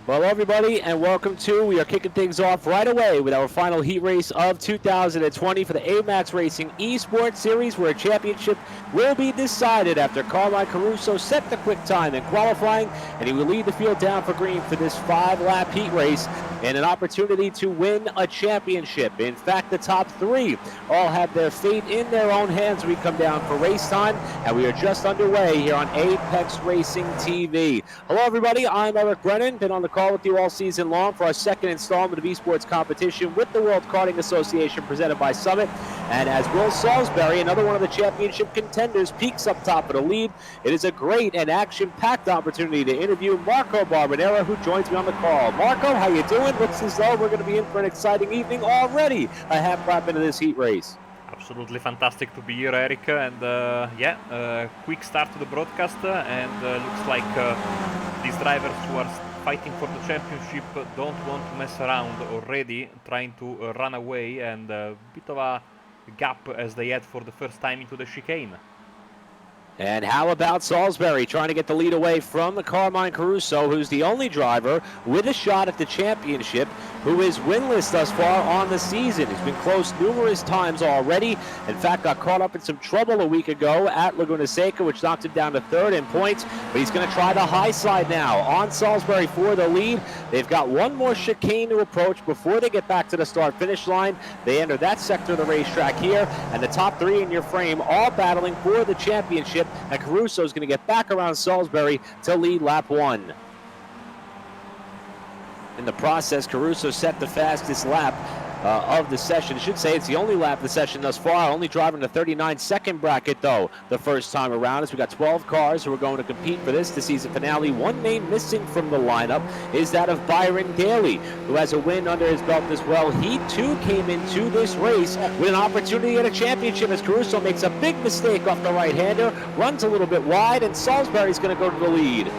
Well, everybody, and welcome to. We are kicking things off right away with our final heat race of 2020 for the A-Maxx Racing eSports Series, where a championship will be decided after Carmine Caruso set the quick time in qualifying, and he will lead the field down for green for this 5-lap heat race and an opportunity to win a championship. In fact, the top three all have their fate in their own hands. We come down for race time, and we are just underway here on Apex Racing TV. Hello, everybody. I'm Eric Brennan. Been on the call with you all season long for our second installment of esports competition with the World Karting Association presented by Summit. And as Will Salisbury, another one of the championship contenders, peaks up top of the lead, it is a great and action-packed opportunity to interview Marco Barbonera, who joins me on the call. Marco, how you doing? Looks as though we're going to be in for an exciting evening already, a half lap into this heat race. Absolutely fantastic to be here, Eric, and quick start to the broadcast, and looks like these drivers who are fighting for the championship don't want to mess around already, trying to run away, and a bit of a gap as they head for the first time into the chicane. And how about Salisbury trying to get the lead away from the Carmine Caruso, who's the only driver with a shot at the championship who is winless thus far on the season. He's been close numerous times already. In fact, got caught up in some trouble a week ago at Laguna Seca, which knocked him down to third in points. But he's going to try the high side now on Salisbury for the lead. They've got one more chicane to approach before they get back to the start-finish line. They enter that sector of the racetrack here, and the top three in your frame all battling for the championship. And Caruso is going to get back around Salisbury to lead lap one. In the process, Caruso set the fastest lap of the session. I should say it's the only lap of the session thus far, only driving the 39-second bracket, though, the first time around, as we got 12 cars who are going to compete for this, the season finale. One name missing from the lineup is that of Byron Daly, who has a win under his belt as well. He, too, came into this race with an opportunity at a championship as Caruso makes a big mistake off the right-hander, runs a little bit wide, and Salisbury's going to go to the lead.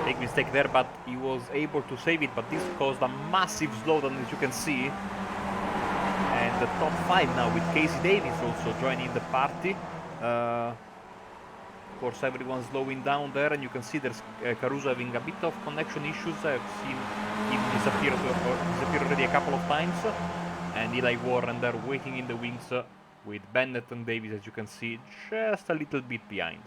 Big mistake there, but he was able to save it, but this caused a massive slowdown, as you can see. And the top five now with Casey Davis also joining the party. Of course, everyone's slowing down there, and you can see there's Caruso having a bit of connection issues. I've seen him disappear already a couple of times. And Eli Warren there waiting in the wings with Bennett and Davis, as you can see, just a little bit behind.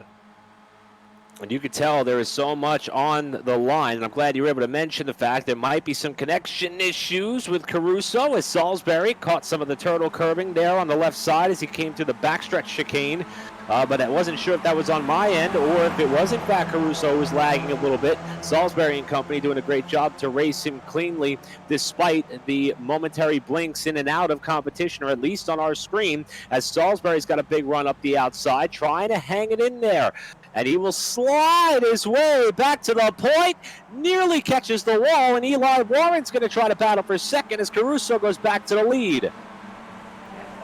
And you could tell there is so much on the line, and I'm glad you were able to mention the fact there might be some connection issues with Caruso as Salisbury caught some of the turtle curving there on the left side as he came through the backstretch chicane. But I wasn't sure if that was on my end or if it was in fact Caruso who was lagging a little bit. Salisbury and company doing a great job to race him cleanly despite the momentary blinks in and out of competition, or at least on our screen, as Salisbury's got a big run up the outside, trying to hang it in there. And he will slide his way back to the point, nearly catches the wall, and Eli Warren's going to try to battle for second as Caruso goes back to the lead.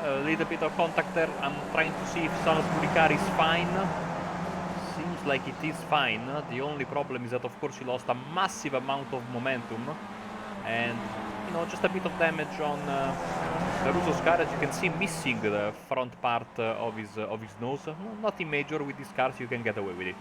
A little bit of contact there. I'm trying to see if Salisbury car is fine. Seems like it is fine. The only problem is that, of course, he lost a massive amount of momentum. And, you know, just a bit of damage on Caruso's car, as you can see, missing the front part of his nose. Nothing major with these cars, you can get away with it.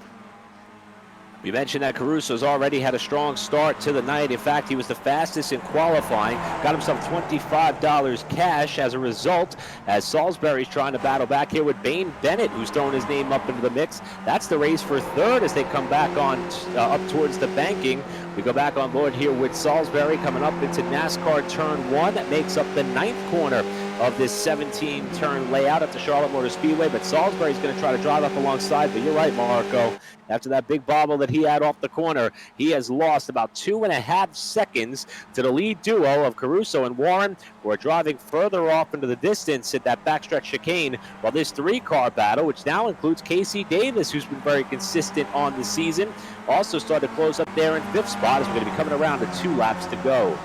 We mentioned that Caruso's already had a strong start to the night. In fact, he was the fastest in qualifying. Got himself $25 cash as a result, as Salisbury's trying to battle back here with Bane Bennett, who's throwing his name up into the mix. That's the race for third as they come back on up towards the banking. We go back on board here with Salisbury coming up into NASCAR Turn 1. That makes up the 9th corner of this 17-turn layout at the Charlotte Motor Speedway, but Salisbury's going to try to drive up alongside. But you're right, Marco. After that big bobble that he had off the corner, he has lost about 2.5 seconds to the lead duo of Caruso and Warren, who are driving further off into the distance at that backstretch chicane, while this 3-car battle, which now includes Casey Davis, who's been very consistent on the season, also started to close up there in 5th spot as we're going to be coming around to 2 laps to go.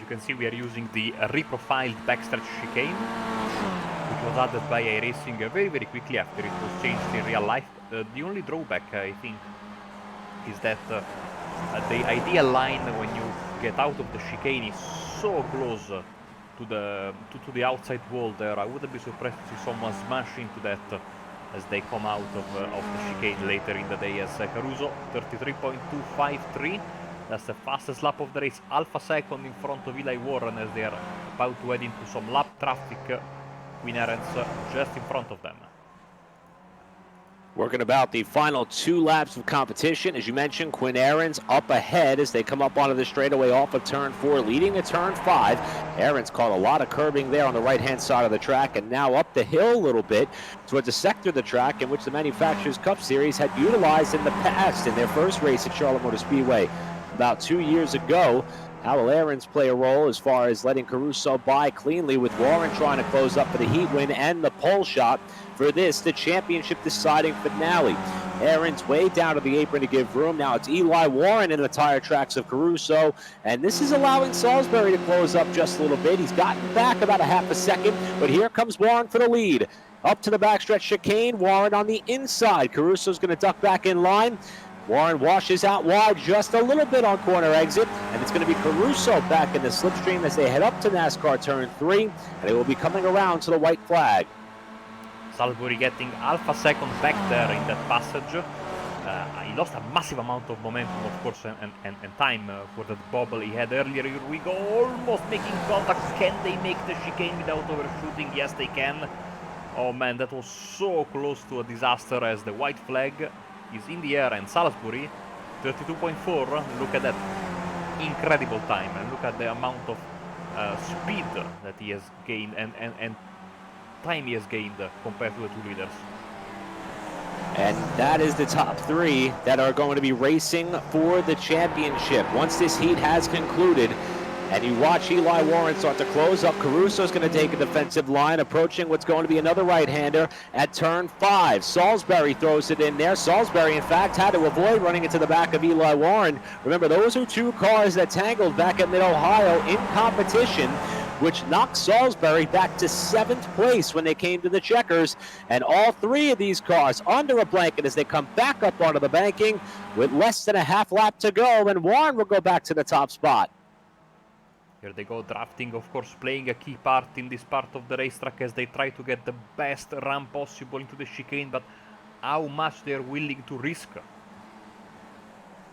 You can see we are using the reprofiled backstretch chicane, which was added by iRacing very, very quickly after it was changed in real life. The only drawback, I think, is that the ideal line when you get out of the chicane is so close to the outside wall there. I wouldn't be surprised to see someone smash into that as they come out of the chicane later in the day, as Caruso 33.253 That's the fastest lap of the race, half a second in front of Eli Warren as they are about to head into some lap traffic. Quinn Arens just in front of them. Working about the final 2 laps of competition. As you mentioned, Quinn Arens up ahead as they come up onto the straightaway off of turn 4, leading to turn 5. Arens caught a lot of curbing there on the right-hand side of the track, and now up the hill a little bit towards the sector of the track in which the Manufacturers' Cup Series had utilized in the past in their first race at Charlotte Motor Speedway about 2 years ago. How will Arens play a role as far as letting Caruso by cleanly, with Warren trying to close up for the heat win and the pole shot for this, the championship deciding finale. Arens way down to the apron to give room. Now it's Eli Warren in the tire tracks of Caruso, and this is allowing Salisbury to close up just a little bit. He's gotten back about a half a second, but here comes Warren for the lead. Up to the backstretch chicane, Warren on the inside. Caruso's going to duck back in line. Warren washes out wide just a little bit on corner exit, and it's going to be Caruso back in the slipstream as they head up to NASCAR turn 3, and they will be coming around to the white flag. Salisbury getting half a second back there in that passage. He lost a massive amount of momentum, of course, and time for that bobble he had earlier. Here we go, almost making contact. Can they make the chicane without overshooting? Yes, they can. Oh man, that was so close to a disaster as the white flag is in the air, and Salisbury 32.4. Look at that incredible time, and look at the amount of speed that he has gained and time he has gained compared to the 2 leaders. And that is the top 3 that are going to be racing for the championship once this heat has concluded. And you watch Eli Warren start to close up. Caruso's going to take a defensive line, approaching what's going to be another right-hander at turn 5. Salisbury throws it in there. Salisbury, in fact, had to avoid running into the back of Eli Warren. Remember, those are 2 cars that tangled back at Mid-Ohio in competition, which knocked Salisbury back to 7th place when they came to the checkers. And all 3 of these cars under a blanket as they come back up onto the banking with less than a half lap to go, and Warren will go back to the top spot. Here they go, drafting, of course, playing a key part in this part of the racetrack as they try to get the best run possible into the chicane, but how much they're willing to risk.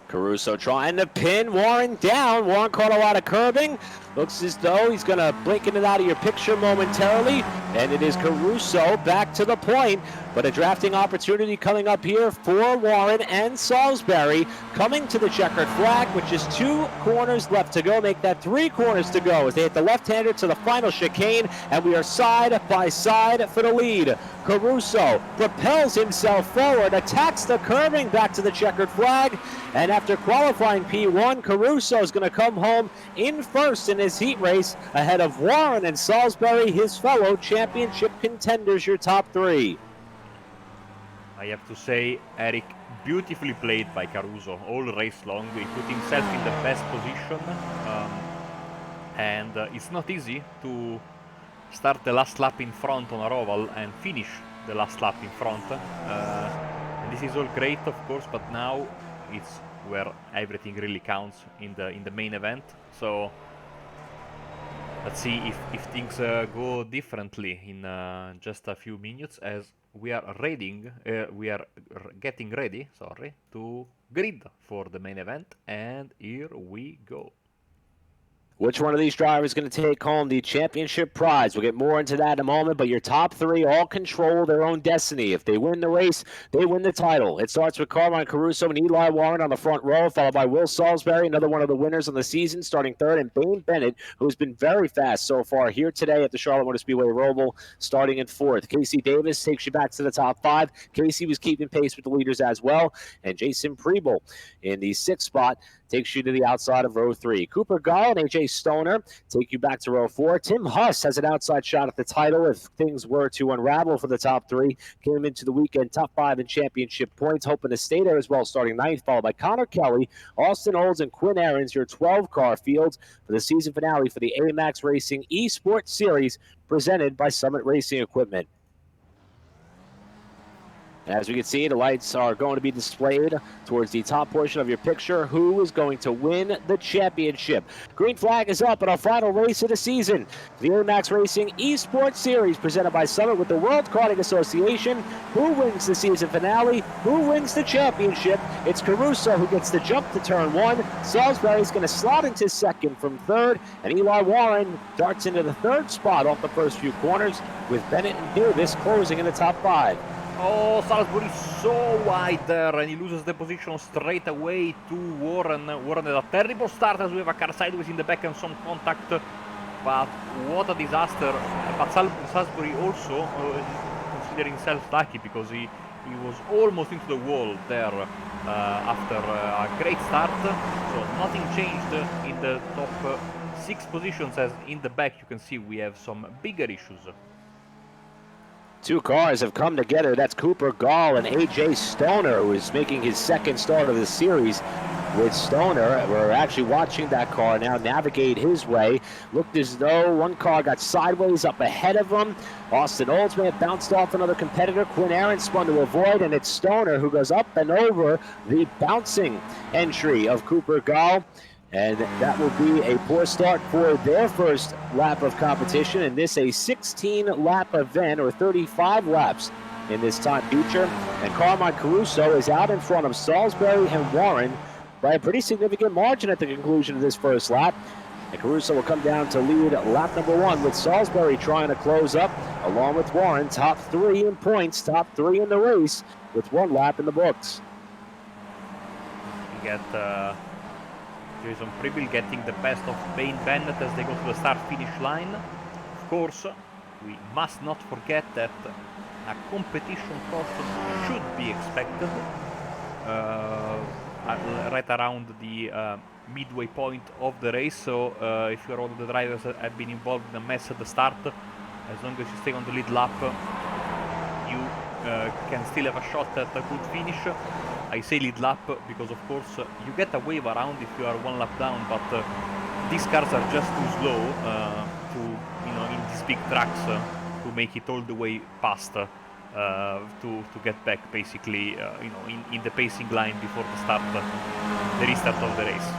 Caruso trying to pin Warren down. Warren caught a lot of curbing. Looks as though he's going to blink in and out of your picture momentarily. And it is Caruso back to the point. But a drafting opportunity coming up here for Warren and Salisbury. Coming to the checkered flag, which is 2 corners left to go. Make that 3 corners to go as they hit the left-hander to the final chicane. And we are side by side for the lead. Caruso propels himself forward, attacks the curbing back to the checkered flag. And after qualifying P1, Caruso is going to come home in first in his heat race ahead of Warren and Salisbury, his fellow championship contenders, your top 3. I have to say, Eric, beautifully played by Caruso all race long. He put himself in the best position, and it's not easy to start the last lap in front on a roval and finish the last lap in front. And this is all great, of course, but now it's where everything really counts in the main event. So let's see if things go differently in just a few minutes, as we are getting ready, to grid for the main event, and here we go. Which one of these drivers is going to take home the championship prize? We'll get more into that in a moment, but your top 3 all control their own destiny. If they win the race, they win the title. It starts with Carmine Caruso and Eli Warren on the front row, followed by Will Salisbury, another one of the winners on the season, starting 3rd, and Bane Bennett, who's been very fast so far here today at the Charlotte Motor Speedway Roval, starting in 4th. Casey Davis takes you back to the top 5. Casey was keeping pace with the leaders as well, and Jason Preble in the 6th spot takes you to the outside of row 3. Cooper Gall and A.J. Stoner take you back to row 4. Tim Huss has an outside shot at the title if things were to unravel for the top 3. Came into the weekend top 5 in championship points, hoping to stay there as well, starting 9th, followed by Connor Kelly, Austin Olds, and Quinn Arens, your 12-car field for the season finale for the A-Maxx Racing eSports Series presented by Summit Racing Equipment. As we can see, the lights are going to be displayed towards the top portion of your picture. Who is going to win the championship? Green flag is up in our final race of the season. The A-Maxx Racing eSports Series presented by Summit with the World Karting Association. Who wins the season finale? Who wins the championship? It's Caruso who gets the jump to turn 1. Salisbury's going to slot into second from third. And Eli Warren darts into the third spot off the first few corners, with Bennett and Davis closing in the top 5. Oh, Salisbury so wide there, and he loses the position straight away to Warren. Warren had a terrible start as we have a car sideways in the back and some contact, but what a disaster. But Salisbury also considering himself lucky, because he was almost into the wall there after a great start. So nothing changed in the top 6 positions, as in the back you can see we have some bigger issues. 2 cars have come together. That's Cooper Gall and AJ Stoner, who is making his second start of the series with Stoner. We're actually watching that car now navigate his way. Looked as though one car got sideways up ahead of him. Austin Olds may have bounced off another competitor. Quinn Aaron spun to avoid, and it's Stoner who goes up and over the bouncing entry of Cooper Gall. And that will be a poor start for their first lap of competition, and this a 16-lap event, or 35 laps in this time feature. And Carmine Caruso is out in front of Salisbury and Warren by a pretty significant margin at the conclusion of this first lap. And Caruso will come down to lead lap number 1, with Salisbury trying to close up, along with Warren, top 3 in points, top 3 in the race, with 1 lap in the books. You get Jason Preble getting the best of Bane Bennett as they go to the start-finish line. Of course, we must not forget that a competition caution should be expected right around the midway point of the race. So if you're one of the drivers that have been involved in a mess at the start, as long as you stay on the lead lap, you can still have a shot at a good finish. I say lead lap because, of course, you get a wave around if you are 1 lap down, but these cars are just too slow to, in these big tracks, to make it all the way past to get back, basically, in the pacing line before the restart of the race.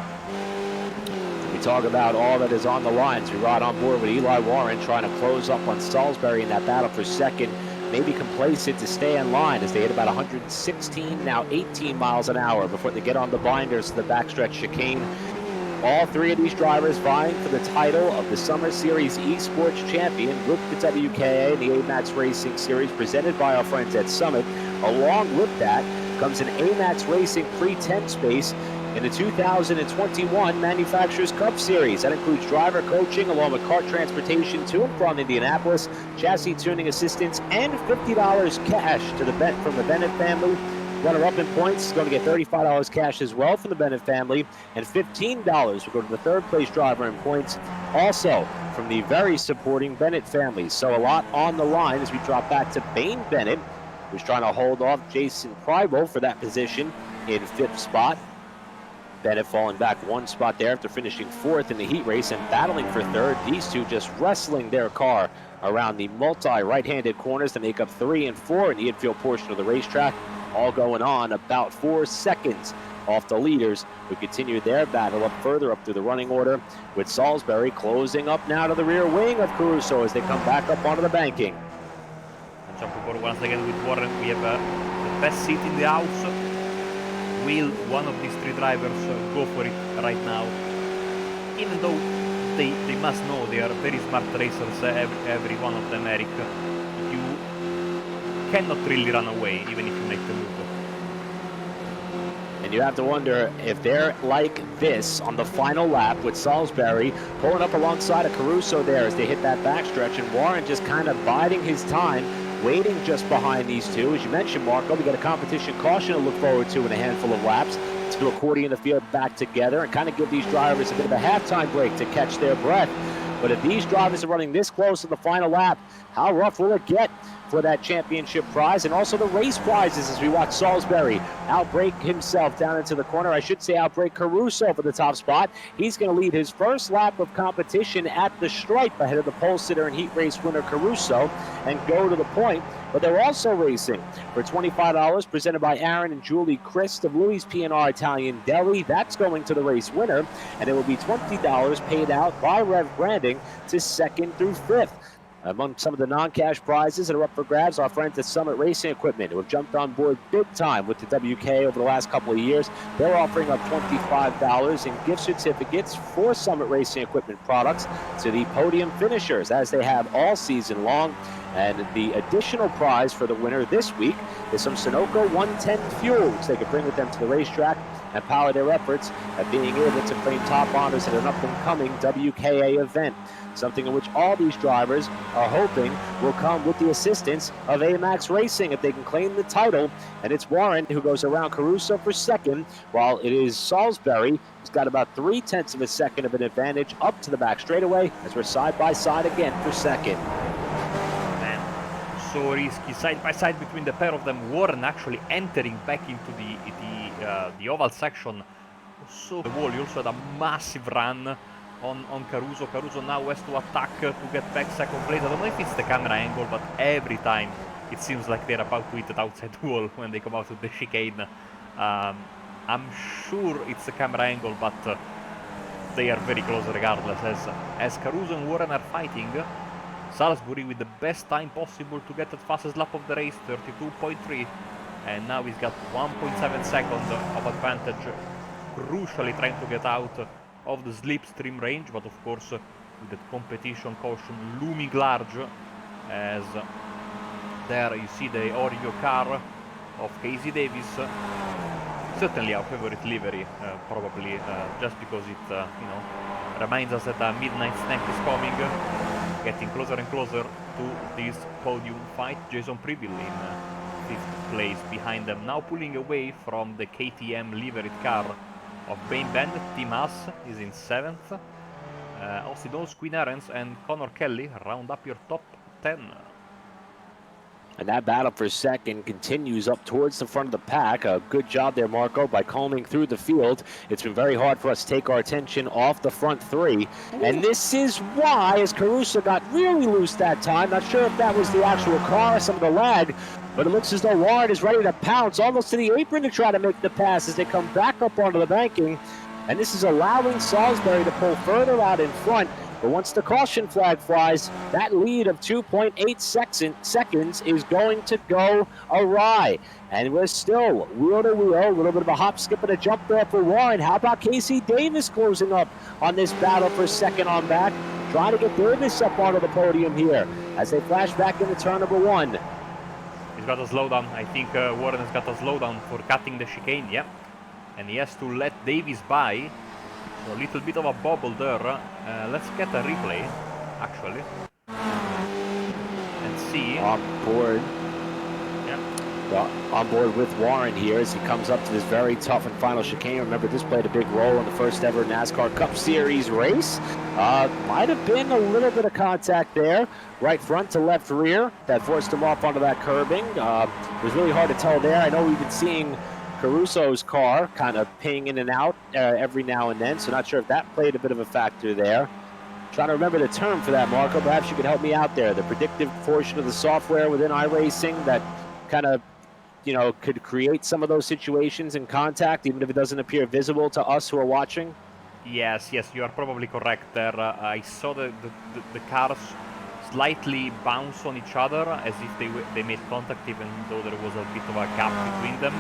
We talk about all that is on the lines. We ride on board with Eli Warren trying to close up on Salisbury in that battle for second. Maybe complacent to stay in line as they hit about 116, now 18 miles an hour before they get on the binders to the backstretch chicane. All 3 of these drivers vying for the title of the Summer Series eSports Champion with the WKA and the A-Maxx Racing Series presented by our friends at Summit. Along with that comes an A-Maxx Racing free tent space in the 2021 Manufacturers Cup Series. That includes driver coaching along with cart transportation to and from Indianapolis, chassis tuning assistance, and $50 cash from the Bennett family. Runner-up in points is going to get $35 cash as well from the Bennett family, and $15 will go to the third-place driver in points, also from the very supporting Bennett family. So a lot on the line as we drop back to Bane Bennett, who's trying to hold off Jason Prybo for that position in 5th spot. Bennett falling back 1 spot there after finishing 4th in the heat race and battling for 3rd. These two just wrestling their car around the multi-right-handed corners to make up 3 and 4 in the infield portion of the racetrack. All going on about 4 seconds off the leaders, who continue their battle up further up through the running order, with Salisbury closing up now to the rear wing of Caruso as they come back up onto the banking. Jump over once again with Warren. We have the best seat in the house. Will one of these 3 drivers go for it right now? Even though they must know they are very smart racers, every one of them, Eric. You cannot really run away, even if you make the move. And you have to wonder if they're like this on the final lap, with Salisbury pulling up alongside of Caruso there as they hit that backstretch, and Warren just kind of biding his time, waiting just behind these two. As you mentioned, Marco, we got a competition caution to look forward to in a handful of laps to accordion the field back together and kind of give these drivers a bit of a halftime break to catch their breath. But if these drivers are running this close to the final lap, how rough will it get for that championship prize, and also the race prizes as we watch Salisbury outbrake himself down into the corner. I should say outbrake Caruso for the top spot. He's going to lead his first lap of competition at the stripe ahead of the pole sitter and heat race winner Caruso and go to the point. But they're also racing for $25 presented by Aaron and Julie Christ of Louis P&R Italian Deli. That's going to the race winner, and it will be $20 paid out by Rev Branding to 2nd through 5th. Among some of the non-cash prizes that are up for grabs, our friends at Summit Racing Equipment, who have jumped on board big time with the WK over the last couple of years. They're offering up $25 in gift certificates for Summit Racing Equipment products to the podium finishers, as they have all season long. And the additional prize for the winner this week is some Sunoco 110 fuel, which they can bring with them to the racetrack and power their efforts at being able to claim top honors at an up-and-coming WKA event. Something in which all these drivers are hoping will come with the assistance of A-Maxx Racing if they can claim the title. And it's Warren who goes around Caruso for 2nd, while it is Salisbury who's got about 0.3 of a second of an advantage up to the back straightaway as we're side by side again for 2nd. Man, so risky, side by side between the pair of them. Warren actually entering back into the oval section. So the wall, he also had a massive run on Caruso. Caruso now has to attack to get back 2nd place. I don't know if it's the camera angle, but every time it seems like they're about to hit the outside wall when they come out of the chicane. I'm sure it's the camera angle, but they are very close regardless. As Caruso and Warren are fighting, Salisbury with the best time possible to get the fastest lap of the race, 32.3, and now he's got 1.7 seconds of advantage, crucially trying to get out of the slipstream range, but of course with the competition caution looming large, as there you see the Oreo car of Casey Davis. Certainly our favorite livery, probably just because it reminds us that a midnight snack is coming, getting closer and closer to this podium fight. Jason Prebill in 5th place behind them, now pulling away from the KTM liveried car of Bane Bennett. Tim Haas is in 7th. Aussie Dawes, Queen Arens and Connor Kelly round up your top 10. And that battle for 2nd continues up towards the front of the pack. A good job there, Marco, by combing through the field. It's been very hard for us to take our attention off the front 3. And this is why, as Caruso got really loose that time, not sure if that was the actual car or some of the lag, but it looks as though Warren is ready to pounce almost to the apron to try to make the pass as they come back up onto the banking. And this is allowing Salisbury to pull further out in front. But once the caution flag flies, that lead of 2.8 seconds is going to go awry. And we're still wheel to wheel, a little bit of a hop, skip, and a jump there for Warren. How about Casey Davis closing up on this battle for 2nd on back? Trying to get Davis up onto the podium here as they flash back into turn number 1. He's got a slowdown. I think Warren has got a slowdown for cutting the chicane, yeah. And he has to let Davis by. So a little bit of a bobble there. Let's get a replay, actually, and see. On board. Yeah. Well, on board with Warren here as he comes up to this very tough and final chicane. Remember, this played a big role in the first ever NASCAR Cup Series race. Might have been a little bit of contact there, right front to left rear, that forced him off onto that curbing. It was really hard to tell there. I know we've been seeing Caruso's car kind of ping in and out every now and then, so not sure if that played a bit of a factor there. Trying to remember the term for that, Marco. Perhaps you could help me out there. The predictive portion of the software within iRacing that kind of, could create some of those situations in contact, even if it doesn't appear visible to us who are watching. Yes, you are probably correct there. I saw the cars slightly bounce on each other as if they made contact, even though there was a bit of a gap between them.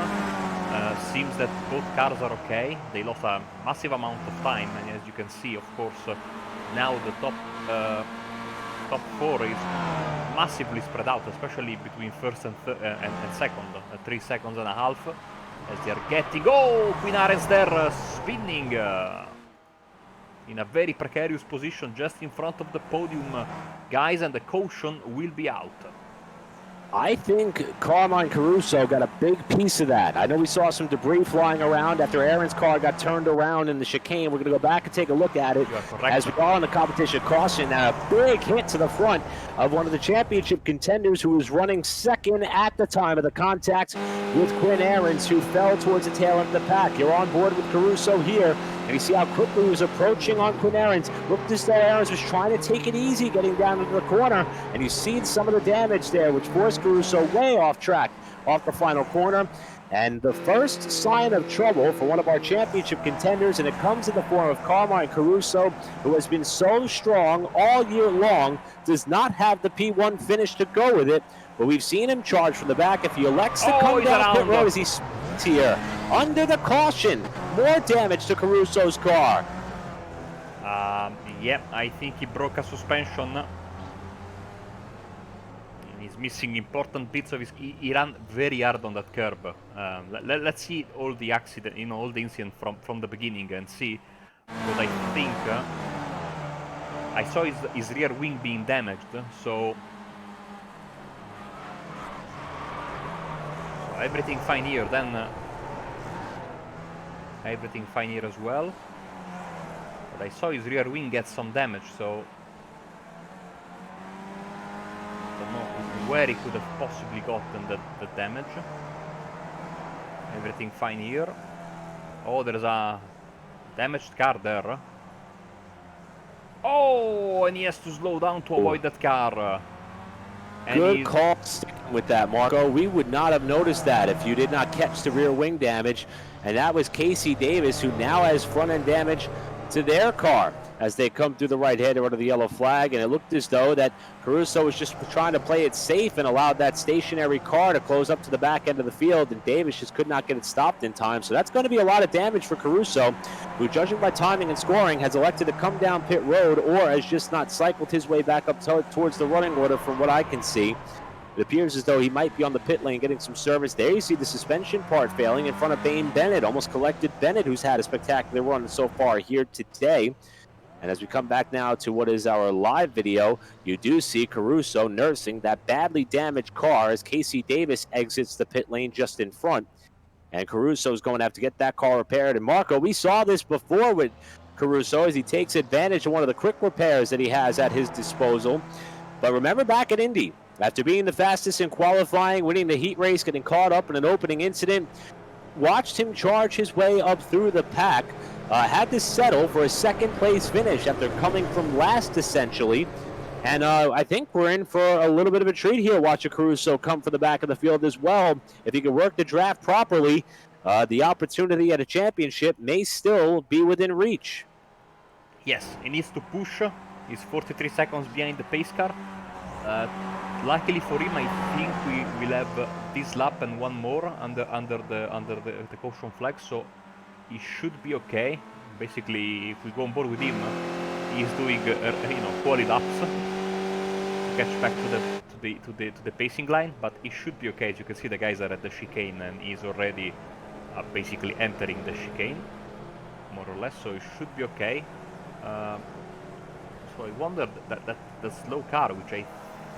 Seems that both cars are okay. They lost a massive amount of time, and as you can see, of course, now the top 4 is massively spread out, especially between 1st and 2nd, 3.5 seconds as they are getting. Oh, Queen Arens there spinning in a very precarious position just in front of the podium, guys, and the caution will be out. I think Carmine Caruso got a big piece of that. I know we saw some debris flying around after Aaron's car got turned around in the chicane. We're going to go back and take a look at it You are correct. as we are on the competition caution. And a big hit to the front of one of the championship contenders who was running second at the time of the contact with Quinn Aarons, who fell towards the tail end of the pack. You're on board with Caruso here. And you see how quickly he was approaching on Quinn Aarons. Looked as though Aarons was trying to take it easy getting down into the corner. And you see some of the damage there, which forced Caruso way off track off the final corner. And the first sign of trouble for one of our championship contenders, and it comes in the form of Carmine Caruso, who has been so strong all year long, does not have the P1 finish to go with it. But we've seen him charge from the back. If he elects to come down pit road as he speeds here, under the caution, more damage to Caruso's car. Yeah, I think he broke a suspension. He's missing important bits of his. He ran very hard on that curb. Let's see all the accident, all the incident from the beginning and see. But I think I saw his rear wing being damaged, so everything fine here. Then everything fine here as well. But I saw his rear wing get some damage, so I don't know where he could have possibly gotten the damage. Everything fine here. Oh, there's a damaged car there. Oh, and he has to slow down to avoid that car. And good call sticking with that, Marco. We would not have noticed that if you did not catch the rear wing damage. And that was Casey Davis, who now has front end damage to their car as they come through the right-hander under the yellow flag. And it looked as though that Caruso was just trying to play it safe and allowed that stationary car to close up to the back end of the field, and Davis just could not get it stopped in time. So that's going to be a lot of damage for Caruso, who, judging by timing and scoring, has elected to come down pit road or has just not cycled his way back up towards the running order from what I can see. It appears as though he might be on the pit lane getting some service. There you see the suspension part failing in front of Bane Bennett. Almost collected Bennett, who's had a spectacular run so far here today. And as we come back now to what is our live video, you do see Caruso nursing that badly damaged car as Casey Davis exits the pit lane just in front. And Caruso's going to have to get that car repaired. And Marco, we saw this before with Caruso as he takes advantage of one of the quick repairs that he has at his disposal. But remember back at Indy, after being the fastest in qualifying, winning the heat race, getting caught up in an opening incident, watched him charge his way up through the pack, had to settle for a second-place finish after coming from last, essentially. And I think we're in for a little bit of a treat here, watching Caruso come from the back of the field as well. If he can work the draft properly, the opportunity at a championship may still be within reach. Yes, he needs to push. He's 43 seconds behind the pace car. Luckily for him, I think we will have this lap and one more under the caution flag, so he should be okay. Basically, if we go on board with him, he's doing quali laps to catch back to the pacing line, but he should be okay. As you can see, the guys are at the chicane and he's already basically entering the chicane, more or less. So he should be okay. So I wonder that the slow car, which I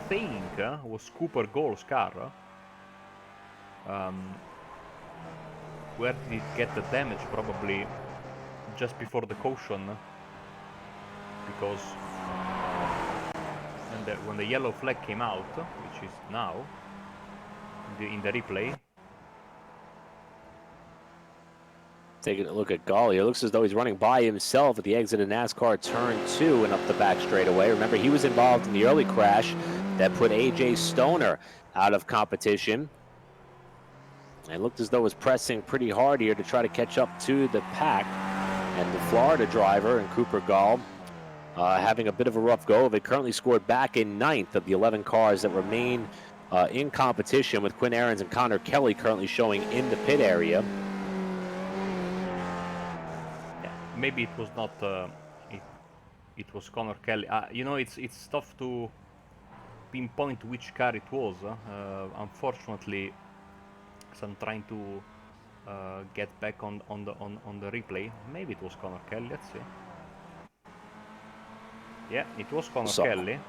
think was Cooper Gall's car, where did it get the damage? Probably just before the caution, because when the yellow flag came out, which is now in the replay. Taking a look at Gall here, looks as though he's running by himself at the exit of NASCAR Turn 2 and up the back straightaway. Remember, he was involved in the early crash that put A.J. Stoner out of competition. And looked as though it was pressing pretty hard here to try to catch up to the pack. And the Florida driver and Cooper Gall having a bit of a rough go of it. Currently scored back in 9th of the 11 cars that remain in competition, with Quinn Aarons and Connor Kelly currently showing in the pit area. Maybe it was not. It was Connor Kelly. It's tough to pinpoint which car it was. Unfortunately, as I'm trying to get back on the replay, maybe it was Connor Kelly. Let's see. Yeah, it was Connor Kelly.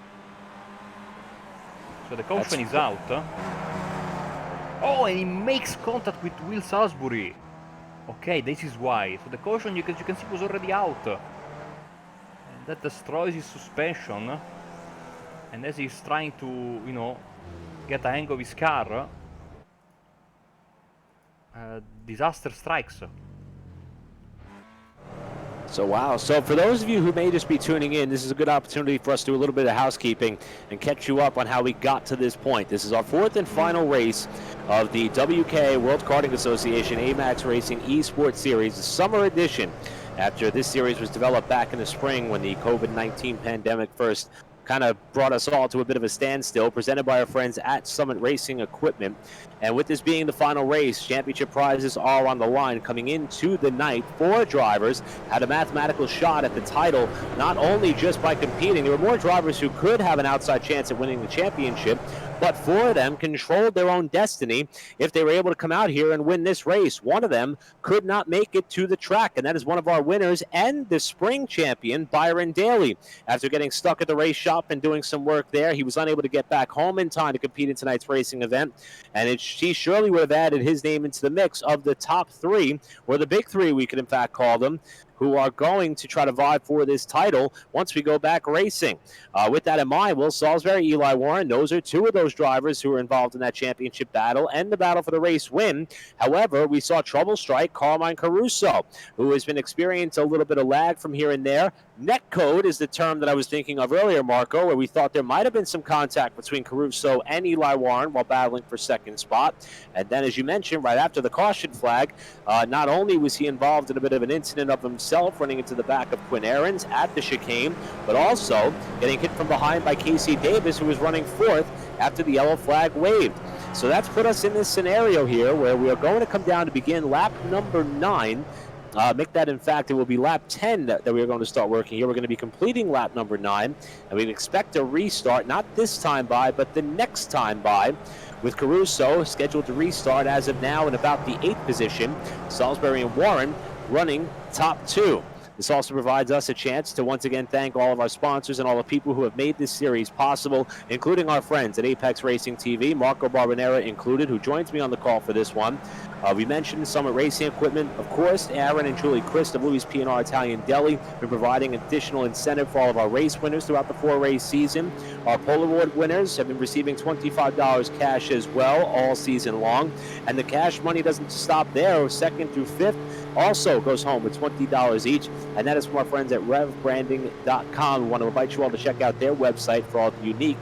So the caution is out. Oh, and he makes contact with Will Salisbury. Okay, this is why. So the caution, you can see, was already out. And that destroys his suspension. And as he's trying to, you know, get a hang of his car, disaster strikes. So wow, so for those of you who may just be tuning in, this is a good opportunity for us to do a little bit of housekeeping and catch you up on how we got to this point. This is our fourth and final race of the WK World Karting Association A-Maxx Racing eSports Series, the summer edition, after this series was developed back in the spring when the COVID-19 pandemic first kind of brought us all to a bit of a standstill, presented by our friends at Summit Racing Equipment. And with this being the final race, championship prizes are on the line. Coming into the night, 4 drivers had a mathematical shot at the title, not only just by competing. There were more drivers who could have an outside chance at winning the championship, but 4 of them controlled their own destiny if they were able to come out here and win this race. One of them could not make it to the track, and that is one of our winners and the spring champion, Byron Daly. After getting stuck at the race shop and doing some work there, he was unable to get back home in time to compete in tonight's racing event, and he surely would have added his name into the mix of the top 3, or the big 3 we could in fact call them, who are going to try to vie for this title once we go back racing. With that in mind, Will Salisbury, Eli Warren, those are 2 of those drivers who are involved in that championship battle and the battle for the race win. However, we saw trouble strike Carmine Caruso, who has been experiencing a little bit of lag from here and there. Netcode is the term that I was thinking of earlier, Marco, where we thought there might have been some contact between Caruso and Eli Warren while battling for second spot. And then, as you mentioned, right after the caution flag, not only was he involved in a bit of an incident of himself running into the back of Quinn Ahrens at the chicane, but also getting hit from behind by Casey Davis, who was running 4th after the yellow flag waved. So that's put us in this scenario here where we are going to come down to begin lap number 9. Make that, in fact, it will be lap 10 that we are going to start working here. We're going to be completing lap number 9, and we expect a restart, not this time by, but the next time by, with Caruso scheduled to restart as of now in about the 8th position. Salisbury and Warren running top 2. This also provides us a chance to once again thank all of our sponsors and all the people who have made this series possible, including our friends at Apex Racing TV, Marco Barbonera included, who joins me on the call for this one. We mentioned Summit Racing Equipment, of course. Aaron and Julie Christ of Louis P&R Italian Deli been providing additional incentive for all of our race winners throughout the 4-race season. Our Pole Award winners have been receiving $25 cash as well all season long. And the cash money doesn't stop there. 2nd through 5th also goes home with $20 each. And that is from our friends at revbranding.com. We want to invite you all to check out their website for all the unique,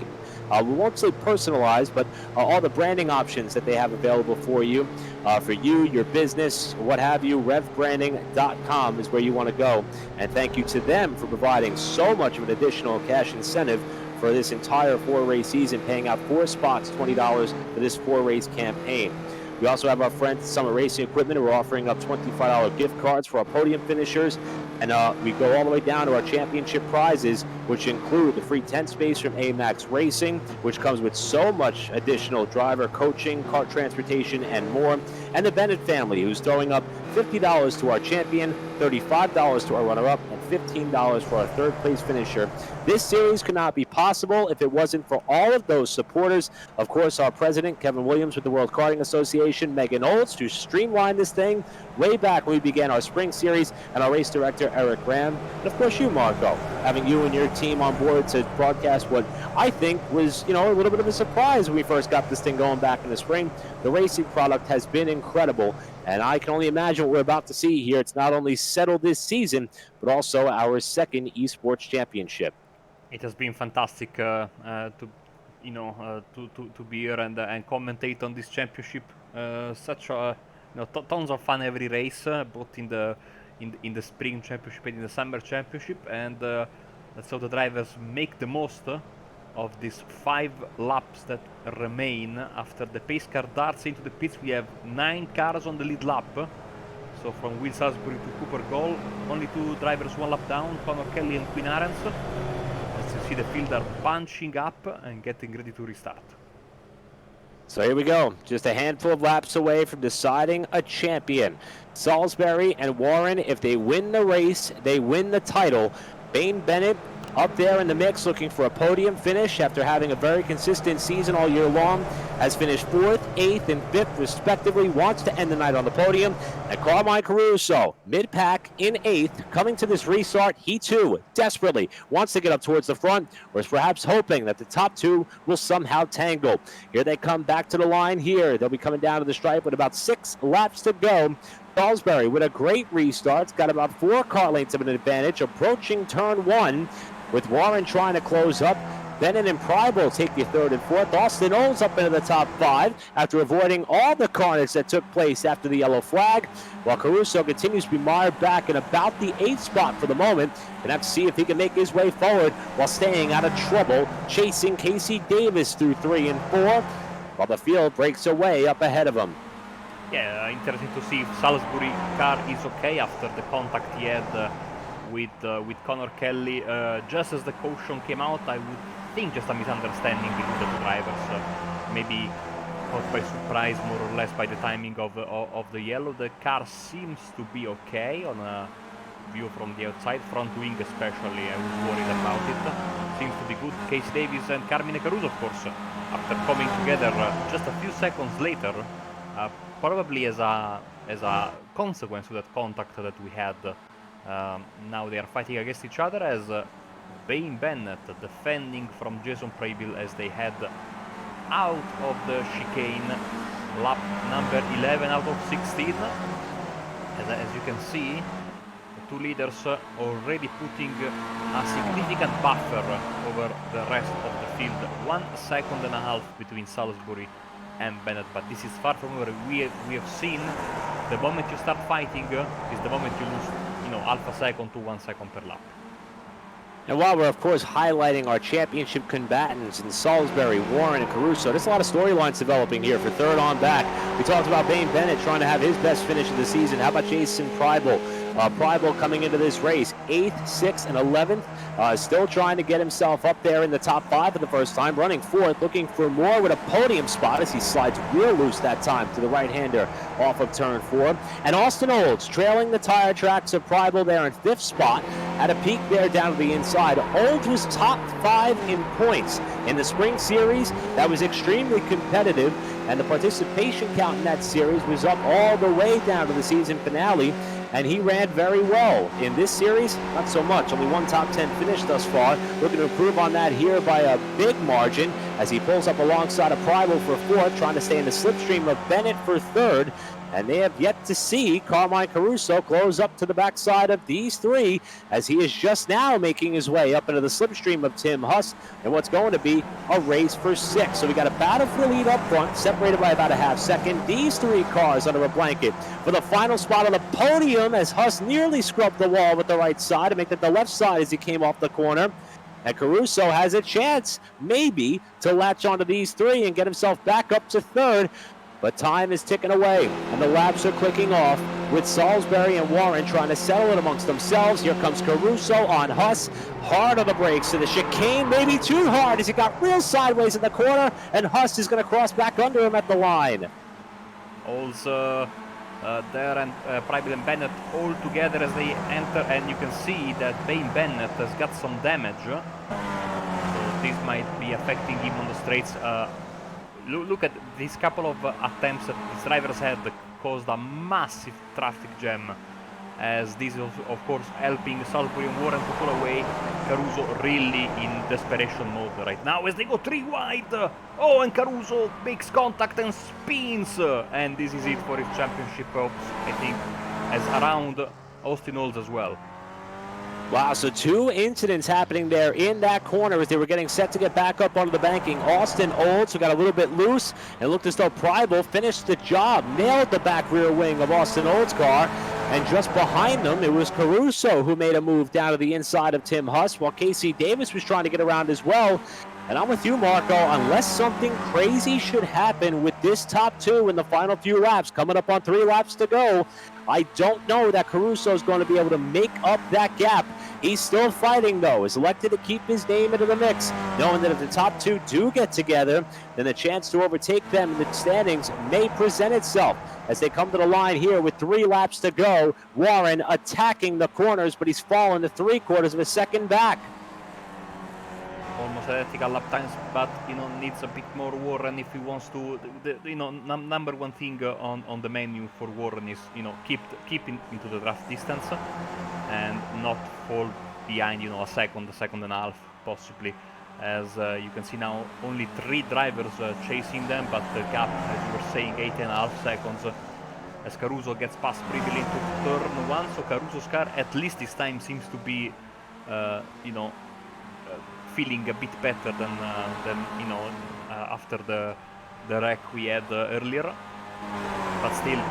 we won't say personalized, but all the branding options that they have available for you, your business, what have you. Revbranding.com is where you want to go. And thank you to them for providing so much of an additional cash incentive for this entire 4-race season, paying out 4 spots, $20 for this 4-race campaign. We also have our friends at Summit Racing Equipment who are offering up $25 gift cards for our podium finishers. And we go all the way down to our championship prizes, which include the free tent space from A-Maxx Racing, which comes with so much additional driver coaching, kart transportation, and more. And the Bennett family, who's throwing up $50 to our champion, $35 to our runner-up, and $15 for our 3rd place finisher. This series could not be possible if it wasn't for all of those supporters. Of course, our president, Kevin Williams, with the World Karting Association, Megan Olds, to streamline this thing way back when we began our spring series, and our race director, Eric Graham, and of course you, Marco, having you and your team on board to broadcast what I think was, a little bit of a surprise when we first got this thing going back in the spring. The racing product has been incredible, and I can only imagine what we're about to see here. It's not only settled this season, but also our 2nd eSports championship. It has been fantastic to be here and commentate on this championship. Such a tons of fun every race, both in the spring championship and in the summer championship, and that's how the drivers make the most of these 5 laps that remain after the pace car darts into the pits. We have 9 cars on the lead lap. So from Will Salisbury to Cooper Goal, only 2 drivers 1 lap down, Conor Kelly and Quinn Ahrens. As you see, the field are bunching up and getting ready to restart. So here we go, just a handful of laps away from deciding a champion. Salisbury and Warren, if they win the race, they win the title. Bane Bennett up there in the mix, looking for a podium finish after having a very consistent season all year long. Has finished 4th, 8th, and 5th respectively. Wants to end the night on the podium. And Carmine Caruso, mid-pack in 8th, coming to this restart. He too desperately wants to get up towards the front, or is perhaps hoping that the top two will somehow tangle. Here they come back to the line here. They'll be coming down to the stripe with about 6 laps to go. Salisbury with a great restart. It's got about 4 car lengths of an advantage, approaching turn 1, with Warren trying to close up. Bennett and Preibel take the 3rd and 4th. Austin Olds up into the top 5 after avoiding all the carnage that took place after the yellow flag, while Caruso continues to be mired back in about the 8th spot for the moment. Gonna have to see if he can make his way forward while staying out of trouble, chasing Casey Davis through 3 and 4, while the field breaks away up ahead of him. Yeah, interesting to see if Salisbury car is okay after the contact he had with Connor Kelly. Just as the caution came out, I would think just a misunderstanding between the two drivers, maybe caught by surprise more or less by the timing of the yellow. The car seems to be okay on a view from the outside, front wing especially. I was worried about it. Seems to be good. Casey Davis and Carmine Caruso, of course, after coming together just a few seconds later, probably as a consequence of that contact that we had. Now they are fighting against each other as Bain Bennett defending from Jason Preibel as they head out of the chicane, lap number 11 out of 16. As you can see, the two leaders already putting a significant buffer over the rest of the field. 1.5 seconds between Salisbury and Bennett, but this is far from where we have seen the moment you start fighting is the moment you lose, half a second to 1 second per lap. And while we're, of course, highlighting our championship combatants in Salisbury, Warren, and Caruso, there's a lot of storylines developing here for third on back. We talked about Bain Bennett trying to have his best finish of the season. How about Jason Preibel? Preibel coming into this race 8th, 6th, and 11th. Still trying to get himself up there in the top 5 for the first time. Running 4th, looking for more with a podium spot as he slides real loose that time to the right-hander off of turn 4. And Austin Olds trailing the tire tracks of Preibel there in 5th spot. At a peak there down to the inside. Olds was top 5 in points in the spring series. That was extremely competitive, and the participation count in that series was up all the way down to the season finale, and he ran very well. In this series, not so much. Only 1 top 10 finish thus far. Looking to improve on that here by a big margin as he pulls up alongside of Preibel for 4th, trying to stay in the slipstream of Bennett for 3rd. And they have yet to see Carmine Caruso close up to the backside of these 3 as he is just now making his way up into the slipstream of Tim Huss and what's going to be a race for 6. So we got a battle for the lead up front, separated by about a half second. These 3 cars under a blanket for the final spot on the podium as Huss nearly scrubbed the wall with the right side to make it the left side as he came off the corner. And Caruso has a chance, maybe, to latch onto these 3 and get himself back up to 3rd. But time is ticking away, and the laps are clicking off with Salisbury and Warren trying to settle it amongst themselves. Here comes Caruso on Huss, hard on the brakes to the chicane, maybe too hard as he got real sideways in the corner, and Huss is going to cross back under him at the line. Also there and Preibel and Bennett all together as they enter, and you can see that Bain Bennett has got some damage. So this might be affecting him on the straights. Look at these couple of attempts that these drivers had caused a massive traffic jam, as this is of course helping Salisbury and Warren to pull away. Caruso really in desperation mode right now as they go 3 wide. Oh, and Caruso makes contact and spins, and this is it for his championship hopes, I think, as around Austin Olds as well. Wow, so 2 incidents happening there in that corner as they were getting set to get back up onto the banking. Austin Olds, who got a little bit loose and looked as though Preibel finished the job, nailed the back rear wing of Austin Olds' car. And just behind them, it was Caruso who made a move down to the inside of Tim Huss, while Casey Davis was trying to get around as well. And I'm with you, Marco. Unless something crazy should happen with this top 2 in the final few laps, coming up on 3 laps to go, I don't know that Caruso is going to be able to make up that gap. He's still fighting, though. Is elected to keep his name into the mix, knowing that if the top 2 do get together, then the chance to overtake them in the standings may present itself as they come to the line here with 3 laps to go. Warren attacking the corners, but he's fallen to 3/4 of a second back. theoretical lap times, but needs a bit more Warren if he wants to. Number one thing on the menu for Warren is keep into the draft distance and not fall behind a second and a half possibly. As you can see now, only 3 drivers chasing them, but the gap, as you were saying, 8.5 seconds. As Caruso gets past Privilege into turn 1, so Caruso's car at least this time seems to be, feeling a bit better than after the wreck we had earlier. But still,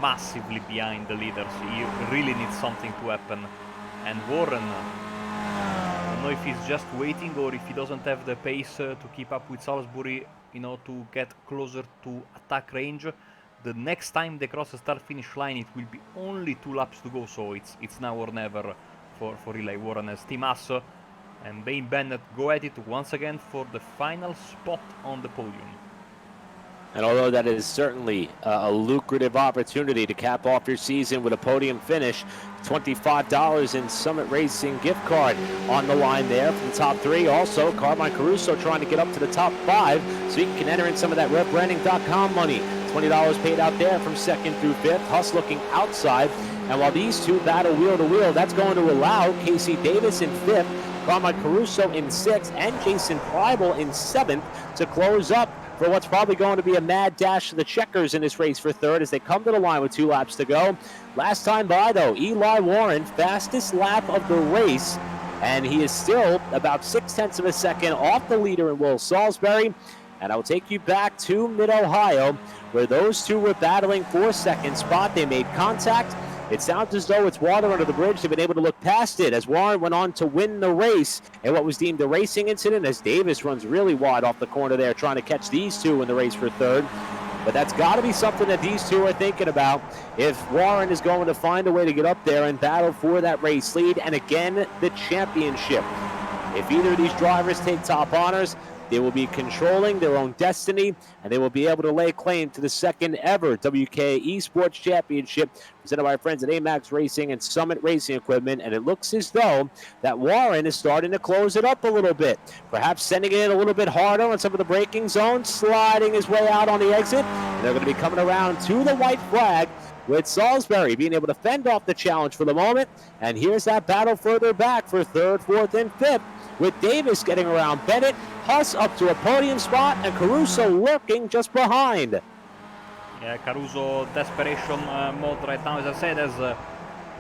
massively behind the leaders. He really needs something to happen. And Warren, I don't know if he's just waiting or if he doesn't have the pace to keep up with Salisbury, to get closer to attack range. The next time they cross the start-finish line, it will be only 2 laps to go, so it's now or never for Eli Warren as Team Haas and Bain Bennett go at it once again for the final spot on the podium. And although that is certainly a lucrative opportunity to cap off your season with a podium finish, $25 in Summit Racing gift card on the line there for the top 3. Also, Carmine Caruso trying to get up to the top 5 so he can enter in some of that RevBranding.com money. $20 paid out there from 2nd through 5th. Huss looking outside. And while these two battle wheel to wheel, that's going to allow Casey Davis in 5th, Carmine Caruso in 6th, and Jason Preibel in 7th to close up for what's probably going to be a mad dash to the checkers in this race for 3rd as they come to the line with 2 laps to go. Last time by, though, Eli Warren, fastest lap of the race, and he is still about 0.6 of a second off the leader in Will Salisbury. And I'll take you back to Mid-Ohio, where those two were battling for 2nd spot. They made contact. It sounds as though it's water under the bridge. They've been able to look past it as Warren went on to win the race in what was deemed a racing incident as Davis runs really wide off the corner there trying to catch these two in the race for 3rd. But that's got to be something that these two are thinking about if Warren is going to find a way to get up there and battle for that race lead and again the championship. If either of these drivers take top honors, they will be controlling their own destiny, and they will be able to lay claim to the 2nd ever WK eSports Championship presented by our friends at A-Maxx Racing and Summit Racing Equipment. And it looks as though that Warren is starting to close it up a little bit, perhaps sending it in a little bit harder on some of the braking zones, sliding his way out on the exit. And they're going to be coming around to the white flag with Salisbury being able to fend off the challenge for the moment. And here's that battle further back for 3rd, 4th, and 5th, with Davis getting around Bennett, Huss up to a podium spot, and Caruso lurking just behind. Yeah, Caruso desperation mode right now, as I said, as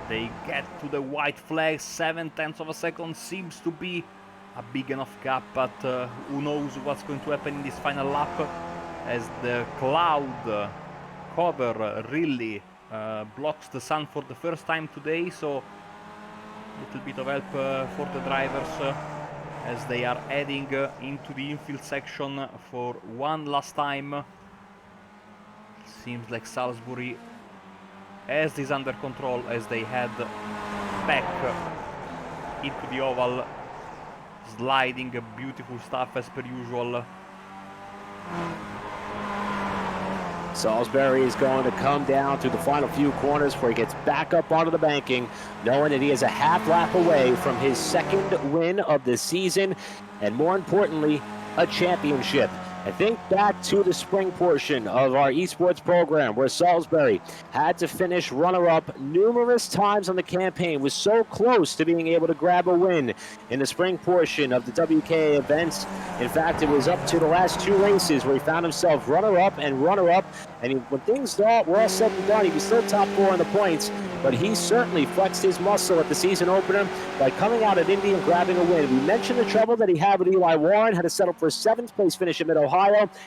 they get to the white flag. 0.7 of a second seems to be a big enough gap, but who knows what's going to happen in this final lap as the cloud cover really blocks the sun for the first time today, so a little bit of help for the drivers as they are heading into the infield section for one last time. Seems like Salisbury has this under control as they head back into the oval, sliding beautiful stuff as per usual. Salisbury is going to come down through the final few corners before he gets back up onto the banking, knowing that he is a half lap away from his 2nd win of the season, and more importantly, a championship. I think back to the spring portion of our esports program where Salisbury had to finish runner-up numerous times on the campaign, was so close to being able to grab a win in the spring portion of the WK events. In fact, it was up to the last 2 races where he found himself runner-up, and when things were all said and done, he was still top 4 on the points, but he certainly flexed his muscle at the season opener by coming out at Indy and grabbing a win. We mentioned the trouble that he had with Eli Warren, had to settle for a 7th place finish in Mid-Ohio.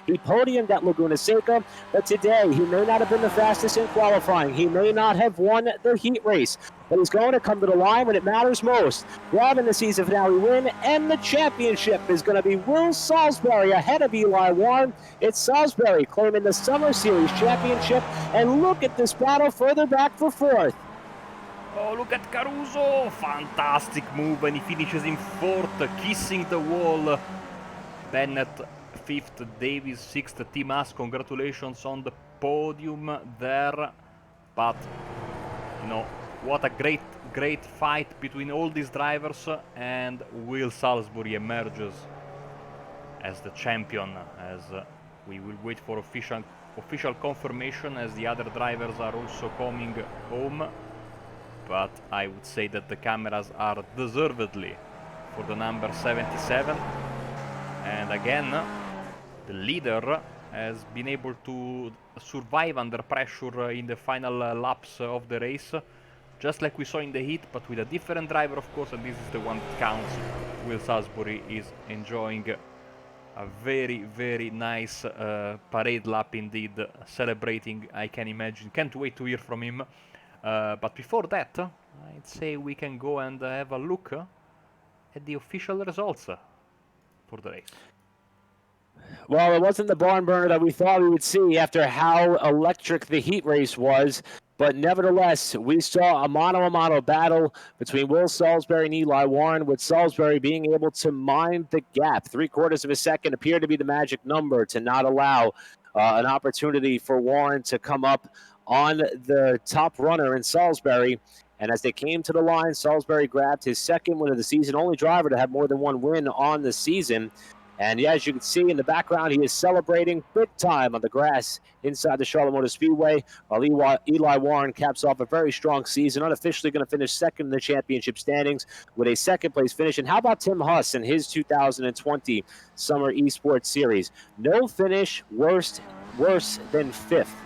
He podiumed at Laguna Seca, but today he may not have been the fastest in qualifying. He may not have won the heat race, but he's going to come to the line when it matters most, grabbing the season finale win, and the championship is going to be Will Salisbury ahead of Eli Warren. It's Salisbury claiming the Summer Series championship, and look at this battle further back for 4th. Oh, look at Caruso! Fantastic move, and he finishes in 4th, kissing the wall. Bennett 5th, Davis 6th, Team Haas, congratulations on the podium there. But, what a great great fight between all these drivers, and Will Salisbury emerges as the champion, as we will wait for official confirmation, as the other drivers are also coming home. But I would say that the cameras are deservedly for the number 77. And again, the leader has been able to survive under pressure in the final laps of the race, just like we saw in the heat, but with a different driver, of course, and this is the one that counts. Will Salisbury is enjoying a very, very nice parade lap indeed, celebrating, I can imagine. Can't wait to hear from him. But before that, I'd say we can go and have a look at the official results for the race. Well, it wasn't the barn burner that we thought we would see after how electric the heat race was. But nevertheless, we saw a mano-a-mano battle between Will Salisbury and Eli Warren, with Salisbury being able to mind the gap. 3/4 of a second appeared to be the magic number to not allow an opportunity for Warren to come up on the top runner in Salisbury. And as they came to the line, Salisbury grabbed his second win of the season, only driver to have more than one win on the season. And yeah, as you can see in the background, he is celebrating big time on the grass inside the Charlotte Motor Speedway, while Eli Warren caps off a very strong season, unofficially going to finish second in the championship standings with a second-place finish. And how about Tim Huss in his 2020 Summer Esports Series? No finish worse than fifth.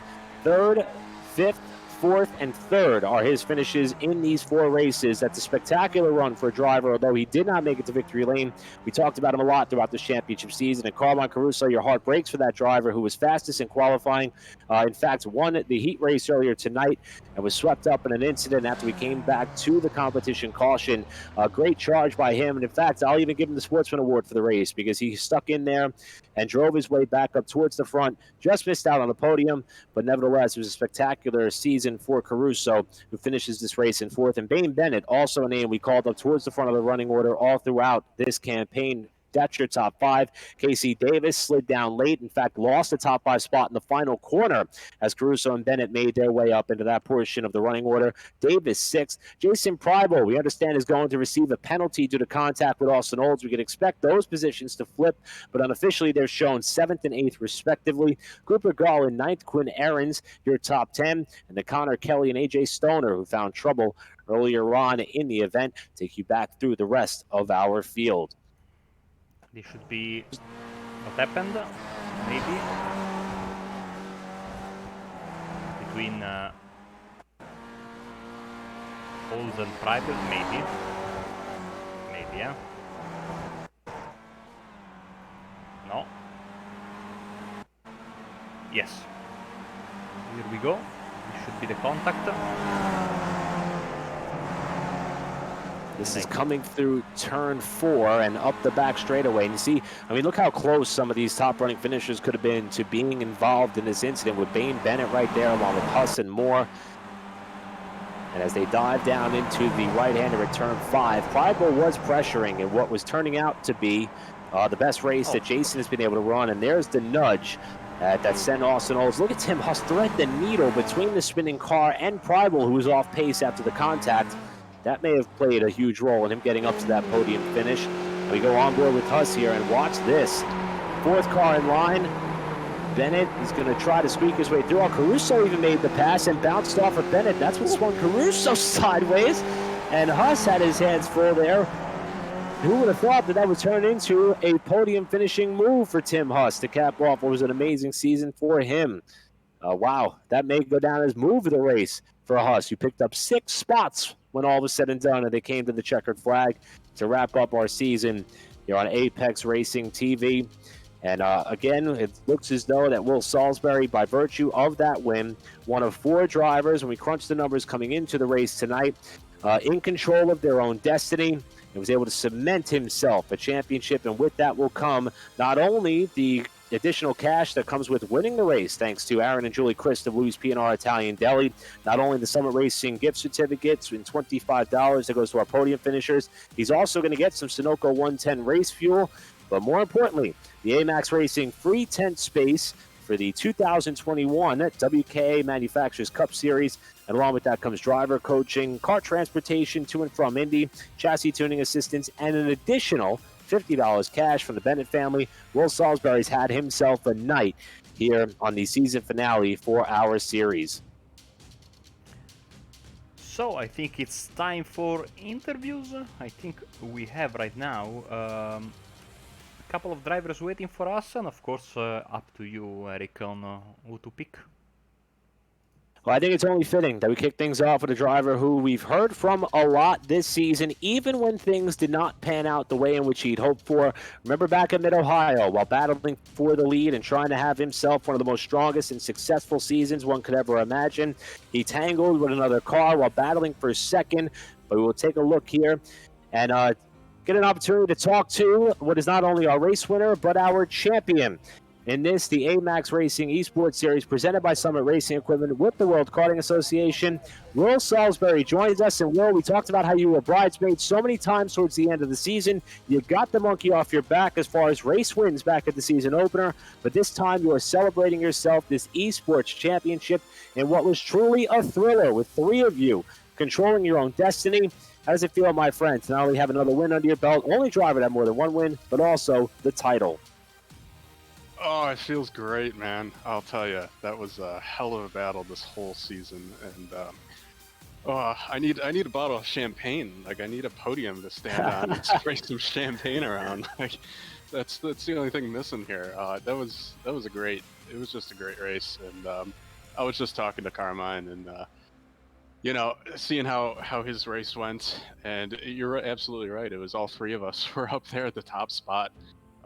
Third, fifth, fourth, and third are his finishes in these 4 races. That's a spectacular run for a driver, although he did not make it to victory lane. We talked about him a lot throughout this championship season. And Carmine Caruso, your heart breaks for that driver who was fastest in qualifying. In fact, won the heat race earlier tonight and was swept up in an incident after we came back to the competition caution. A great charge by him. And in fact, I'll even give him the Sportsman Award for the race, because he stuck in there and drove his way back up towards the front. Just missed out on the podium, but nevertheless, it was a spectacular season for Caruso, who finishes this race in 4th. And Bane Bennett, also a name we called up towards the front of the running order all throughout this campaign. That's your top 5. Casey Davis slid down late. In fact, lost the top 5 spot in the final corner as Caruso and Bennett made their way up into that portion of the running order. Davis 6th. Jason Prybo, we understand, is going to receive a penalty due to contact with Austin Olds. We can expect those positions to flip, but unofficially they're shown 7th and 8th respectively. Cooper Gall in 9th. Quinn Ahrens, your top 10. And the Connor Kelly and AJ Stoner, who found trouble earlier on in the event, take you back through the rest of our field. This should be what happened, maybe, between Olds and Private, maybe, yeah. No. Yes. Here we go. This should be the contact. This is coming through turn 4 and up the back straightaway. And you see, I mean, look how close some of these top running finishers could have been to being involved in this incident, with Bane Bennett right there along with Huss and Moore. And as they dive down into the right-hander at turn 5, Prybo was pressuring in what was turning out to be the best race that Jason has been able to run. And there's the nudge that sent Austin Olds. Look at Tim Huss thread the needle between the spinning car and Prybo, who was off pace after the contact. That may have played a huge role in him getting up to that podium finish. We go on board with Huss here, and watch this. 4th car in line. Bennett is going to try to squeak his way through. Caruso even made the pass and bounced off of Bennett. That's what swung Caruso sideways. And Huss had his hands full there. Who would have thought that would turn into a podium finishing move for Tim Huss to cap off what was an amazing season for him. Wow, that may go down as move of the race for Huss, who picked up 6 spots when all was said and done, and they came to the checkered flag to wrap up our season here on Apex Racing TV. And again, it looks as though that Will Salisbury, by virtue of that win, one of 4 drivers, when we crunch the numbers coming into the race tonight, in control of their own destiny, and was able to cement himself a championship. And with that will come not only the additional cash that comes with winning the race, thanks to Aaron and Julie Christ of Louis P&R Italian Deli. Not only the Summit Racing gift certificates and $25 that goes to our podium finishers, he's also going to get some Sunoco 110 race fuel. But more importantly, the A-Maxx Racing free tent space for the 2021 WKA Manufacturers Cup Series. And along with that comes driver coaching, car transportation to and from Indy, chassis tuning assistance, and an additional $50 cash from the Bennett family. Will Salisbury's had himself a night here on the season finale for our series. So I think it's time for interviews. I think we have right now a couple of drivers waiting for us, and of course up to you, Eric, on who to pick. Well, I think it's only fitting that we kick things off with a driver who we've heard from a lot this season, even when things did not pan out the way in which he'd hoped for. Remember back in Mid-Ohio, while battling for the lead and trying to have himself one of the most strongest and successful seasons one could ever imagine. He tangled with another car while battling for second, but we will take a look here and get an opportunity to talk to what is not only our race winner, but our champion. In this, the A-Maxx Racing eSports Series presented by Summit Racing Equipment with the World Karting Association. Will Salisbury joins us. And Will, we talked about how you were bridesmaid so many times towards the end of the season. You got the monkey off your back as far as race wins back at the season opener. But this time you are celebrating yourself this eSports Championship in what was truly a thriller with three of you controlling your own destiny. How does it feel, my friend, to not only have another win under your belt, only driver to have more than one win, but also the title? Oh, it feels great, man. I'll tell you, that was a hell of a battle this whole season, and I need a bottle of champagne. Like, I need a podium to stand on and spray some champagne around. Like, that's the only thing missing here. It was just a great race, and I was just talking to Carmine and seeing how his race went, and you're absolutely right. It was all three of us were up there at the top spot.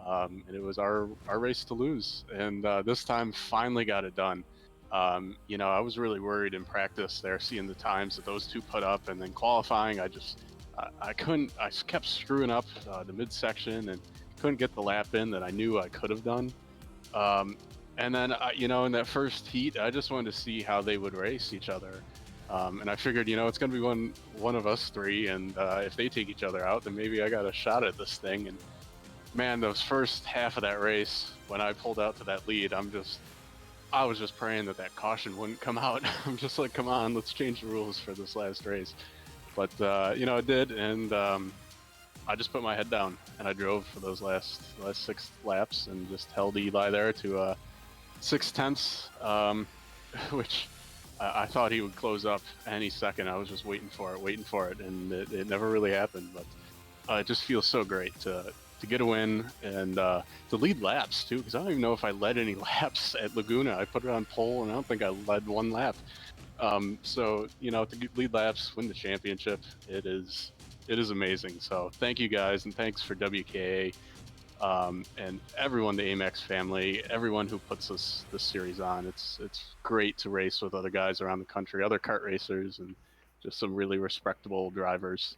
And it was our race to lose, and this time finally got it done. I was really worried in practice there, seeing the times that those two put up, and then qualifying, I kept screwing up the midsection and couldn't get the lap in that I knew I could have done. And then, in that first heat, I just wanted to see how they would race each other. And I figured, it's going to be one of us three, and if they take each other out, then maybe I got a shot at this thing. And man, those first half of that race, when I pulled out to that lead, I was just praying that caution wouldn't come out. I'm just like, come on, let's change the rules for this last race. But, it did, and I just put my head down, and I drove for those last 6 laps and just held Eli there to 6/10, which I thought he would close up any second. I was just waiting for it, and it never really happened. But it just feels so great to get a win and to lead laps too, because I don't even know if I led any laps at Laguna. I put it on pole, and I don't think I led one lap. So to lead laps, win the championship, it is amazing. So thank you guys, and thanks for WKA and everyone, the A-Maxx family, everyone who puts this series on. It's great to race with other guys around the country, other kart racers, and just some really respectable drivers.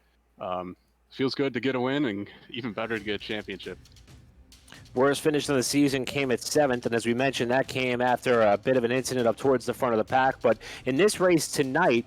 Feels good to get a win, and even better to get a championship. Worst finish of the season came at 7th, and as we mentioned, that came after a bit of an incident up towards the front of the pack. But in this race tonight,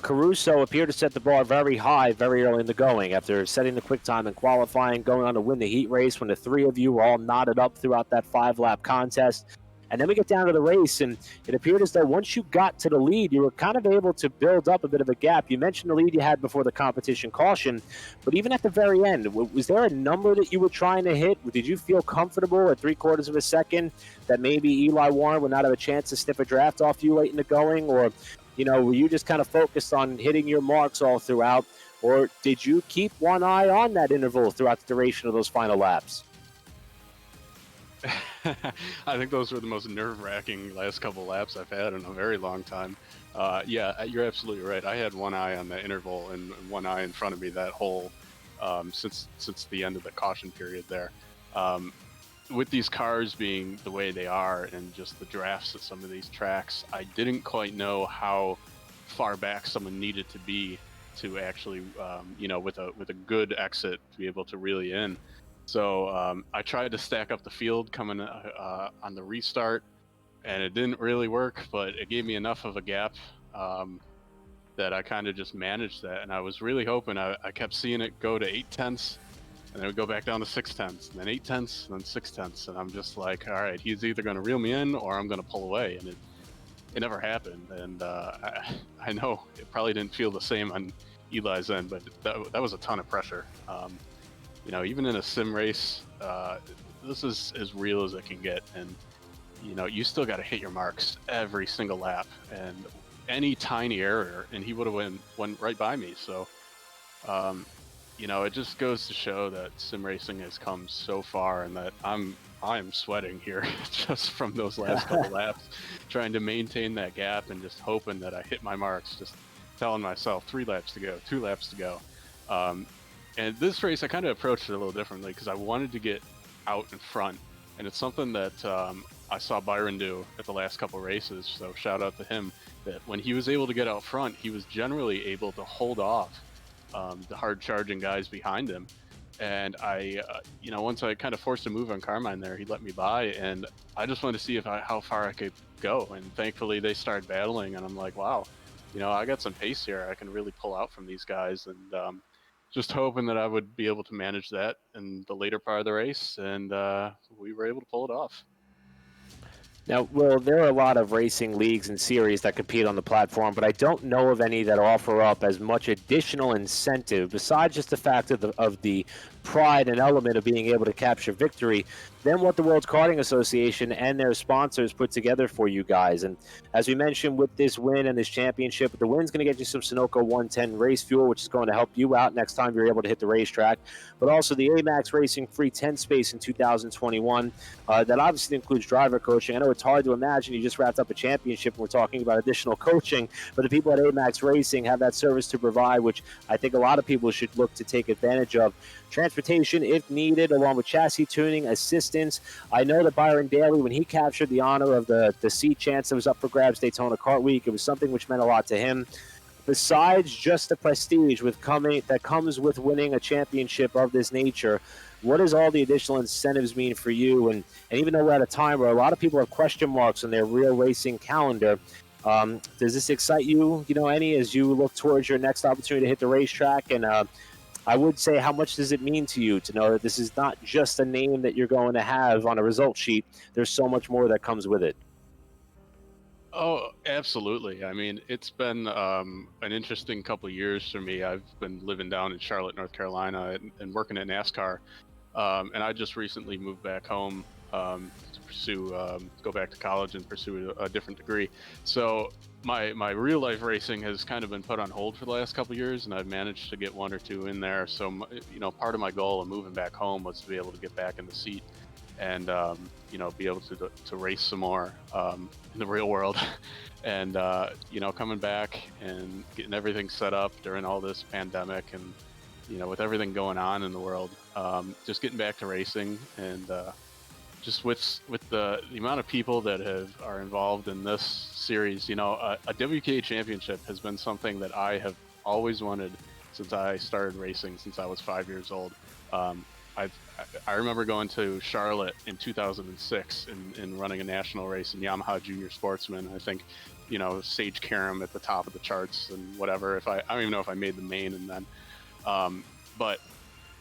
Caruso appeared to set the bar very high very early in the going after setting the quick time and qualifying, going on to win the heat race when the three of you were all knotted up throughout that 5-lap contest. And then we get down to the race, and it appeared as though once you got to the lead, you were kind of able to build up a bit of a gap. You mentioned the lead you had before the competition caution, but even at the very end, was there a number that you were trying to hit? Did you feel comfortable at 3/4 of a second that maybe Eli Warren would not have a chance to sniff a draft off you late in the going? Or, were you just kind of focused on hitting your marks all throughout? Or did you keep one eye on that interval throughout the duration of those final laps? I think those were the most nerve-wracking last couple laps I've had in a very long time. Yeah, you're absolutely right. I had one eye on the interval and one eye in front of me that whole since the end of the caution period there. With these cars being the way they are and just the drafts at some of these tracks, I didn't quite know how far back someone needed to be to actually, with a good exit to be able to really in. So I tried to stack up the field coming on the restart, and it didn't really work, but it gave me enough of a gap that I kind of just managed that. And I was really hoping, I kept seeing it go to 8/10, and then we go back down to 6/10, and then 8/10, and then 6/10, and I'm just like, all right, he's either going to reel me in or I'm going to pull away, and it never happened. And I know it probably didn't feel the same on Eli's end, but that was a ton of pressure. You know, even in a sim race, this is as real as it can get, and you know, you still got to hit your marks every single lap, and any tiny error, and he would have went right by me. So, you know, it just goes to show that sim racing has come so far, and that I'm sweating here just from those last couple laps, trying to maintain that gap and just hoping that I hit my marks. Just telling myself 3 laps to go, 2 laps to go. And this race, I kind of approached it a little differently because I wanted to get out in front, and it's something that I saw Byron do at the last couple races. So shout out to him, that when he was able to get out front, he was generally able to hold off the hard charging guys behind him. And I, you know, once I kind of forced a move on Carmine there, he let me by, and I just wanted to see how far I could go. And thankfully they started battling, and I'm like, wow, you know, I got some pace here. I can really pull out from these guys, and just hoping that I would be able to manage that in the later part of the race, and we were able to pull it off. Now, Will, there are a lot of racing leagues and series that compete on the platform, but I don't know of any that offer up as much additional incentive, besides just the fact of the pride and element of being able to capture victory, than what the World Karting Association and their sponsors put together for you guys. And as we mentioned, with this win and this championship, the win's going to get you some Sunoco 110 race fuel, which is going to help you out next time you're able to hit the racetrack, but also the A-Maxx Racing free 10 space in 2021. That obviously includes driver coaching. I know it's hard to imagine you just wrapped up a championship and we're talking about additional coaching, but the people at A-Maxx Racing have that service to provide, which I think a lot of people should look to take advantage of. Transportation, if needed, along with chassis tuning, assistance. I know that Byron Daly, when he captured the honor of the seat chance that was up for grabs Daytona Kart Week, it was something which meant a lot to him. Besides just the prestige that comes with winning a championship of this nature, what does all the additional incentives mean for you? And even though we're at a time where a lot of people have question marks on their real racing calendar, does this excite you, any, as you look towards your next opportunity to hit the racetrack? And I would say, how much does it mean to you to know that this is not just a name that you're going to have on a result sheet? There's so much more that comes with it. Oh, absolutely. I mean, it's been an interesting couple of years for me. I've been living down in Charlotte, North Carolina, and working at NASCAR. And I just recently moved back home to pursue, go back to college and pursue a different degree. So my real life racing has kind of been put on hold for the last couple of years, and I've managed to get 1 or 2 in there. So, part of my goal of moving back home was to be able to get back in the seat and, be able to race some more in the real world. And, coming back and getting everything set up during all this pandemic and, with everything going on in the world, just getting back to racing, and just with the amount of people that are involved in this series, a WKA championship has been something that I have always wanted since I started racing, since I was 5 years old. I remember going to Charlotte in 2006 and running a national race in Yamaha Junior Sportsman. I think, Sage Karam at the top of the charts and whatever. I don't even know if I made the main, and then, but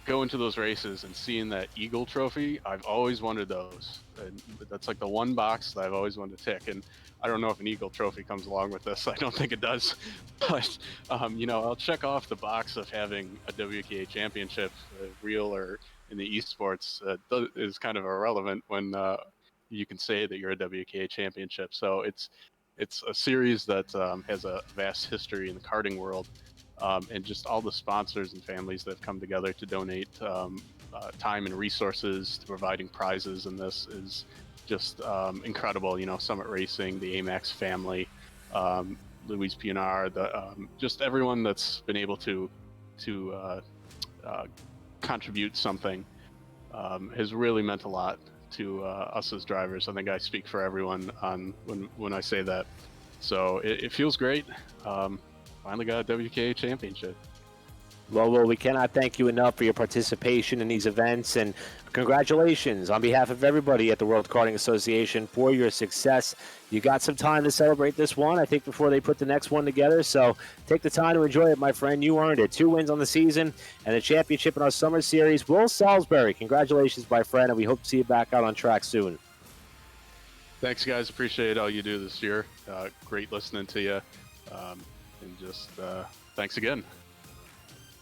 going to those races and seeing that Eagle trophy, I've always wanted those. And that's like the one box that I've always wanted to tick. And I don't know if an Eagle trophy comes along with this. I don't think it does. But, I'll check off the box of having a WKA championship, real or in the eSports, is kind of irrelevant when you can say that you're a WKA championship. So it's a series that has a vast history in the karting world. And just all the sponsors and families that have come together to donate time and resources to providing prizes, and this is just incredible. Summit Racing, the A-Maxx family, Louise Pienaar, just everyone that's been able to contribute something has really meant a lot to us as drivers. I think I speak for everyone when I say that. So it feels great. Finally got a WKA championship. Well, we cannot thank you enough for your participation in these events, and congratulations on behalf of everybody at the World Karting Association for your success. You got some time to celebrate this one, I think, before they put the next one together, so take the time to enjoy it, my friend. You earned it. 2 wins on the season and a championship in our summer series. Will Salisbury, congratulations, my friend, and we hope to see you back out on track soon. Thanks, guys. Appreciate all you do this year. Great listening to you. And just thanks again.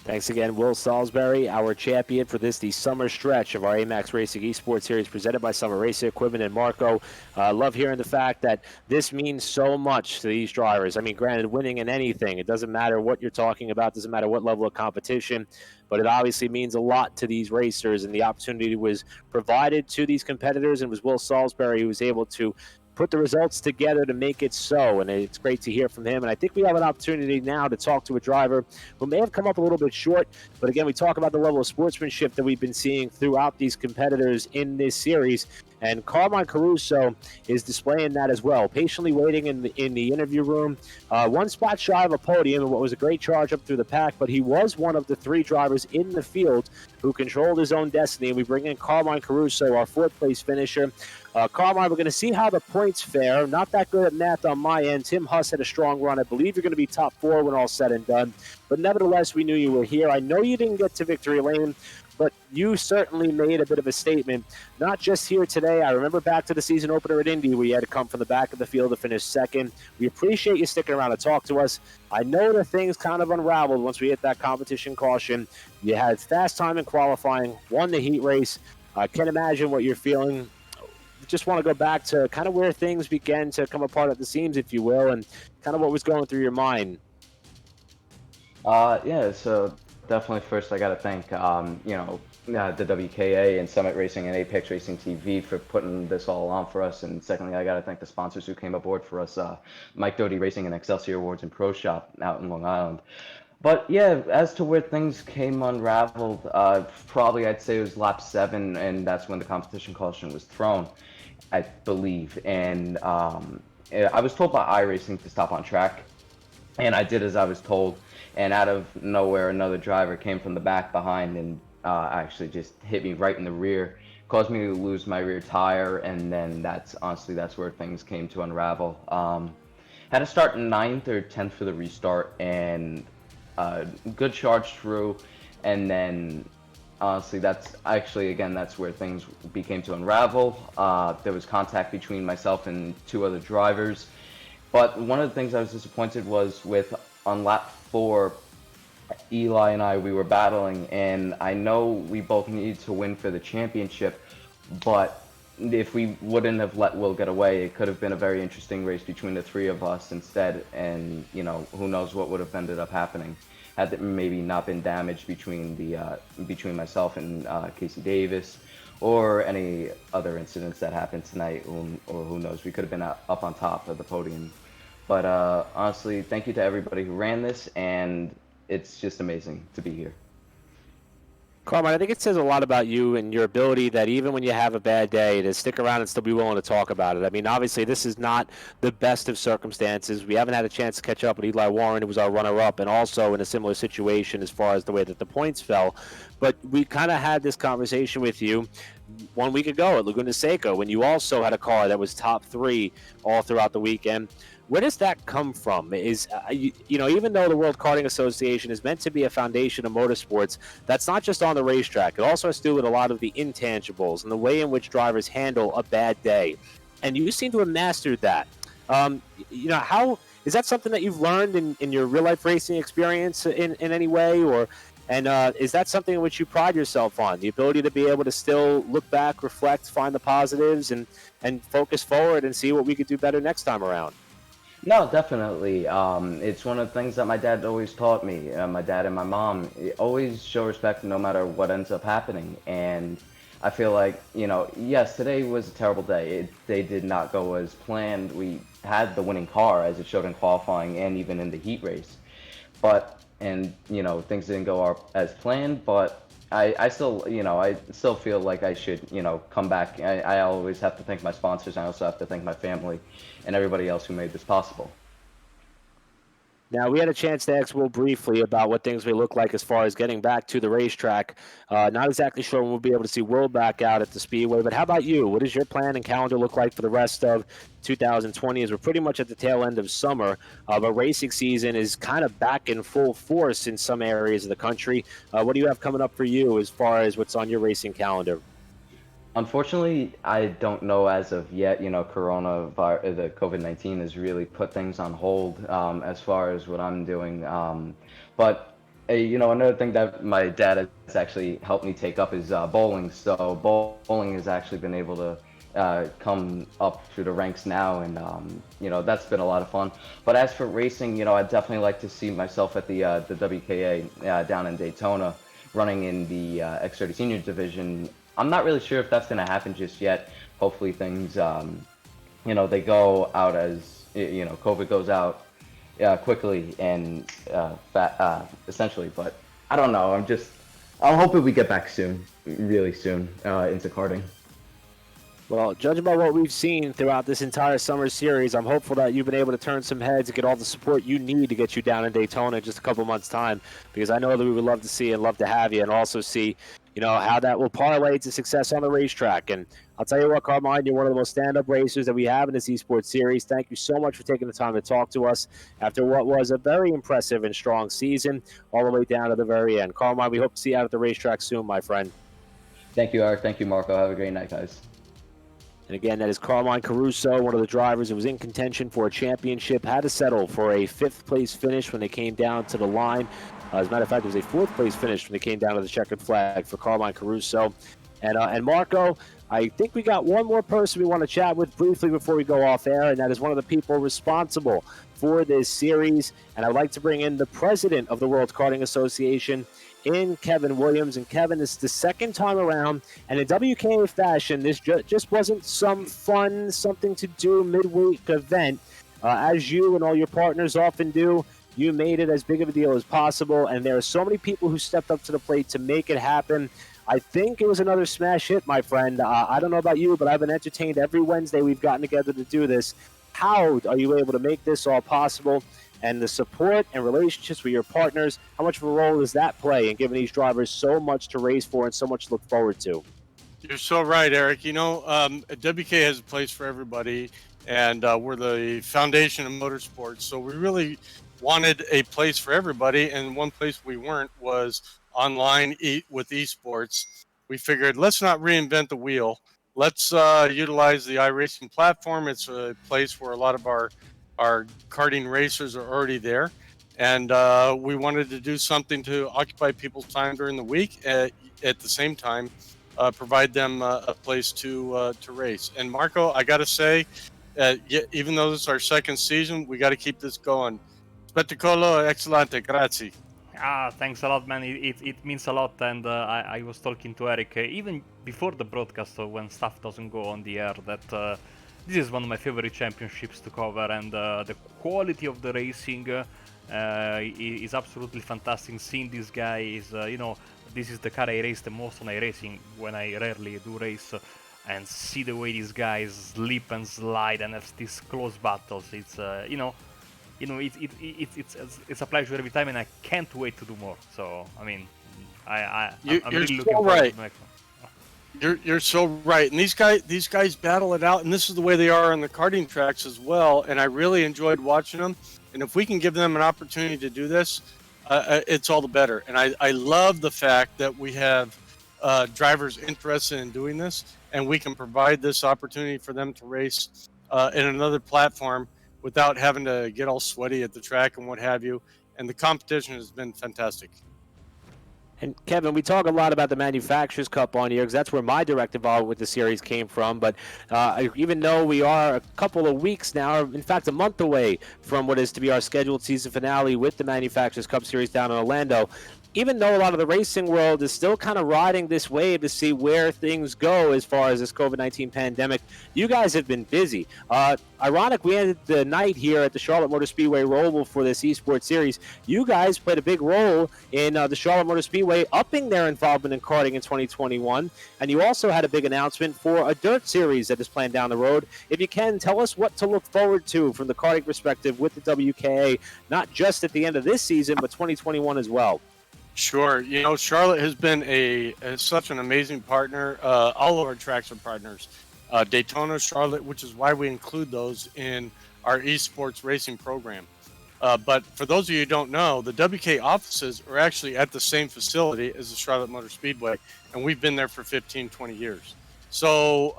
Thanks again, Will Salisbury, our champion for the summer stretch of our A-Maxx Racing eSports Series presented by Summer Racing Equipment and Marco. Love hearing the fact that this means so much to these drivers. I mean, granted, winning in anything, it doesn't matter what you're talking about, doesn't matter what level of competition, but it obviously means a lot to these racers, and the opportunity was provided to these competitors, and it was Will Salisbury who was able to put the results together to make it so, and it's great to hear from him. And I think we have an opportunity now to talk to a driver who may have come up a little bit short, but again, we talk about the level of sportsmanship that we've been seeing throughout these competitors in this series, and Carmine Caruso is displaying that as well, patiently waiting in the interview room, one spot shy of a podium in what was a great charge up through the pack, but he was one of the 3 drivers in the field who controlled his own destiny. And we bring in Carmine Caruso, our 4th place finisher. Carmine, we're going to see how the points fare. Not that good at math on my end. Tim Huss had a strong run. I believe you're going to be top 4 when all said and done. But nevertheless, we knew you were here. I know you didn't get to victory lane, but you certainly made a bit of a statement, not just here today. I remember back to the season opener at Indy where you had to come from the back of the field to finish 2nd. We appreciate you sticking around to talk to us. I know that things kind of unraveled once we hit that competition caution. You had fast time in qualifying, won the heat race. I can't imagine what you're feeling. Just want to go back to kind of where things began to come apart at the seams, if you will, and kind of what was going through your mind. Yeah, so definitely first I got to thank, the WKA and Summit Racing and Apex Racing TV for putting this all on for us. And secondly, I got to thank the sponsors who came aboard for us, Mike Doty Racing and Excelsior Awards and Pro Shop out in Long Island. But yeah, as to where things came unraveled, probably I'd say it was lap 7, and that's when the competition caution was thrown, I believe. And I was told by iRacing to stop on track, and I did as I was told. And out of nowhere, another driver came from the back behind and actually just hit me right in the rear, caused me to lose my rear tire, and then that's where things came to unravel. Had to start 9th or 10th for the restart, and good charge through, and then honestly that's where things became to unravel. There was contact between myself and 2 other drivers, but one of the things I was disappointed was on lap 4, Eli and we were battling, and I know we both needed to win for the championship, but if we wouldn't have let Will get away, it could have been a very interesting race between the 3 of us instead, and who knows what would have ended up happening had it maybe not been damaged between myself and Casey Davis, or any other incidents that happened tonight, or who knows, we could have been up on top of the podium. But honestly, thank you to everybody who ran this, and it's just amazing to be here. Carmine, I think it says a lot about you and your ability that even when you have a bad day, to stick around and still be willing to talk about it. I mean, obviously, this is not the best of circumstances. We haven't had a chance to catch up with Eli Warren, who was our runner-up, and also in a similar situation as far as the way that the points fell. But we kind of had this conversation with you 1 week ago at Laguna Seca when you also had a car that was top 3 all throughout the weekend. Where does that come from? Even though the World Karting Association is meant to be a foundation of motorsports, that's not just on the racetrack. It also has to do with a lot of the intangibles and the way in which drivers handle a bad day. And you seem to have mastered that. How is that something that you've learned in your real life racing experience in any way, and is that something in which you pride yourself on, the ability to be able to still look back, reflect, find the positives, and focus forward and see what we could do better next time around? No, definitely. It's one of the things that my dad always taught me. My dad and my mom always show respect no matter what ends up happening. And I feel like, yes, today was a terrible day. They did not go as planned. We had the winning car, as it showed in qualifying and even in the heat race. Things didn't go as planned, but I still feel like I should, come back. I always have to thank my sponsors. I also have to thank my family and everybody else who made this possible. Now, we had a chance to ask Will briefly about what things may look like as far as getting back to the racetrack. Not exactly sure when we'll be able to see Will back out at the Speedway, but how about you? What does your plan and calendar look like for the rest of 2020 as we're pretty much at the tail end of summer, but racing season is kind of back in full force in some areas of the country. What do you have coming up for you as far as what's on your racing calendar? Unfortunately, I don't know as of yet. The COVID-19 has really put things on hold as far as what I'm doing. But another thing that my dad has actually helped me take up is bowling. So bowling has actually been able to come up through the ranks now, and that's been a lot of fun. But as for racing, I'd definitely like to see myself at the WKA down in Daytona, running in the X30 Senior Division. I'm not really sure if that's going to happen just yet. Hopefully things, they go out as, COVID goes out quickly and essentially. But I don't know. I'm hoping we get back soon, really soon, into karting. Well, judging by what we've seen throughout this entire summer series, I'm hopeful that you've been able to turn some heads and get all the support you need to get you down in Daytona in just a couple months' time, because I know that we would love to see and love to have you, and also see, how that will parlay to success on the racetrack. And I'll tell you what, Carmine, you're one of the most stand-up racers that we have in this eSports series. Thank you so much for taking the time to talk to us after what was a very impressive and strong season all the way down to the very end. Carmine, we hope to see you out at the racetrack soon, my friend. Thank you, Eric. Thank you, Marco. Have a great night, guys. And again, that is Carmine Caruso, one of the drivers who was in contention for a championship, had to settle for a 5th place finish when they came down to the line. As a matter of fact, it was a 4th place finish when they came down to the checkered flag for Carmine Caruso. And Marco, I think we got one more person we want to chat with briefly before we go off air, and that is one of the people responsible for this series. And I'd like to bring in the president of the World Karting Association, in Kevin Williams. And Kevin, this is the second time around, and in WKA fashion, this just wasn't some fun, something to do midweek event. As you and all your partners often do, you made it as big of a deal as possible, and there are so many people who stepped up to the plate to make it happen. I think it was another smash hit, my friend. I don't know about you, but I've been entertained every Wednesday we've gotten together to do this. How are you able to make this all possible? And the support and relationships with your partners, how much of a role does that play in giving these drivers so much to race for and so much to look forward to? You're so right, Eric. WK has a place for everybody, and we're the foundation of motorsports. So we really wanted a place for everybody, and one place we weren't was online with eSports. We figured, let's not reinvent the wheel. Let's utilize the iRacing platform. It's a place where a lot of our karting racers are already there, and we wanted to do something to occupy people's time during the week, at the same time provide them a place to race. And Marco, I gotta say, even though this is our second season, we got to keep this going. Spettacolo excelente, grazie. Thanks a lot, man. It means a lot, and I was talking to Eric even before the broadcast, when stuff doesn't go on the air, that this is one of my favorite championships to cover, and the quality of the racing is absolutely fantastic. Seeing these guys, this is the car I race the most on iRacing when I rarely do race, and see the way these guys slip and slide and have these close battles. It's it's a pleasure every time, and I can't wait to do more. So I mean, I'm really looking forward to the next one. You're so right, and these guys battle it out, and this is the way they are on the karting tracks as well. And I really enjoyed watching them. And if we can give them an opportunity to do this, it's all the better. And I love the fact that we have drivers interested in doing this, and we can provide this opportunity for them to race in another platform without having to get all sweaty at the track and what have you. And the competition has been fantastic. And Kevin, we talk a lot about the Manufacturers Cup on here because that's where my direct involvement with the series came from. But even though we are a couple of weeks now, or in fact a month away from what is to be our scheduled season finale with the Manufacturers Cup series down in Orlando, even though a lot of the racing world is still kind of riding this wave to see where things go as far as this COVID-19 pandemic, you guys have been busy. Ironic, we ended the night here at the Charlotte Motor Speedway Roval for this eSports series. You guys played a big role in the Charlotte Motor Speedway upping their involvement in karting in 2021, and you also had a big announcement for a dirt series that is planned down the road. If you can, tell us what to look forward to from the karting perspective with the WKA, not just at the end of this season, but 2021 as well. Sure. You know, Charlotte has been such an amazing partner. All of our tracks are partners. Daytona, Charlotte, which is why we include those in our eSports racing program. But for those of you who don't know, the WK offices are actually at the same facility as the Charlotte Motor Speedway, and we've been there for 15, 20 years. So,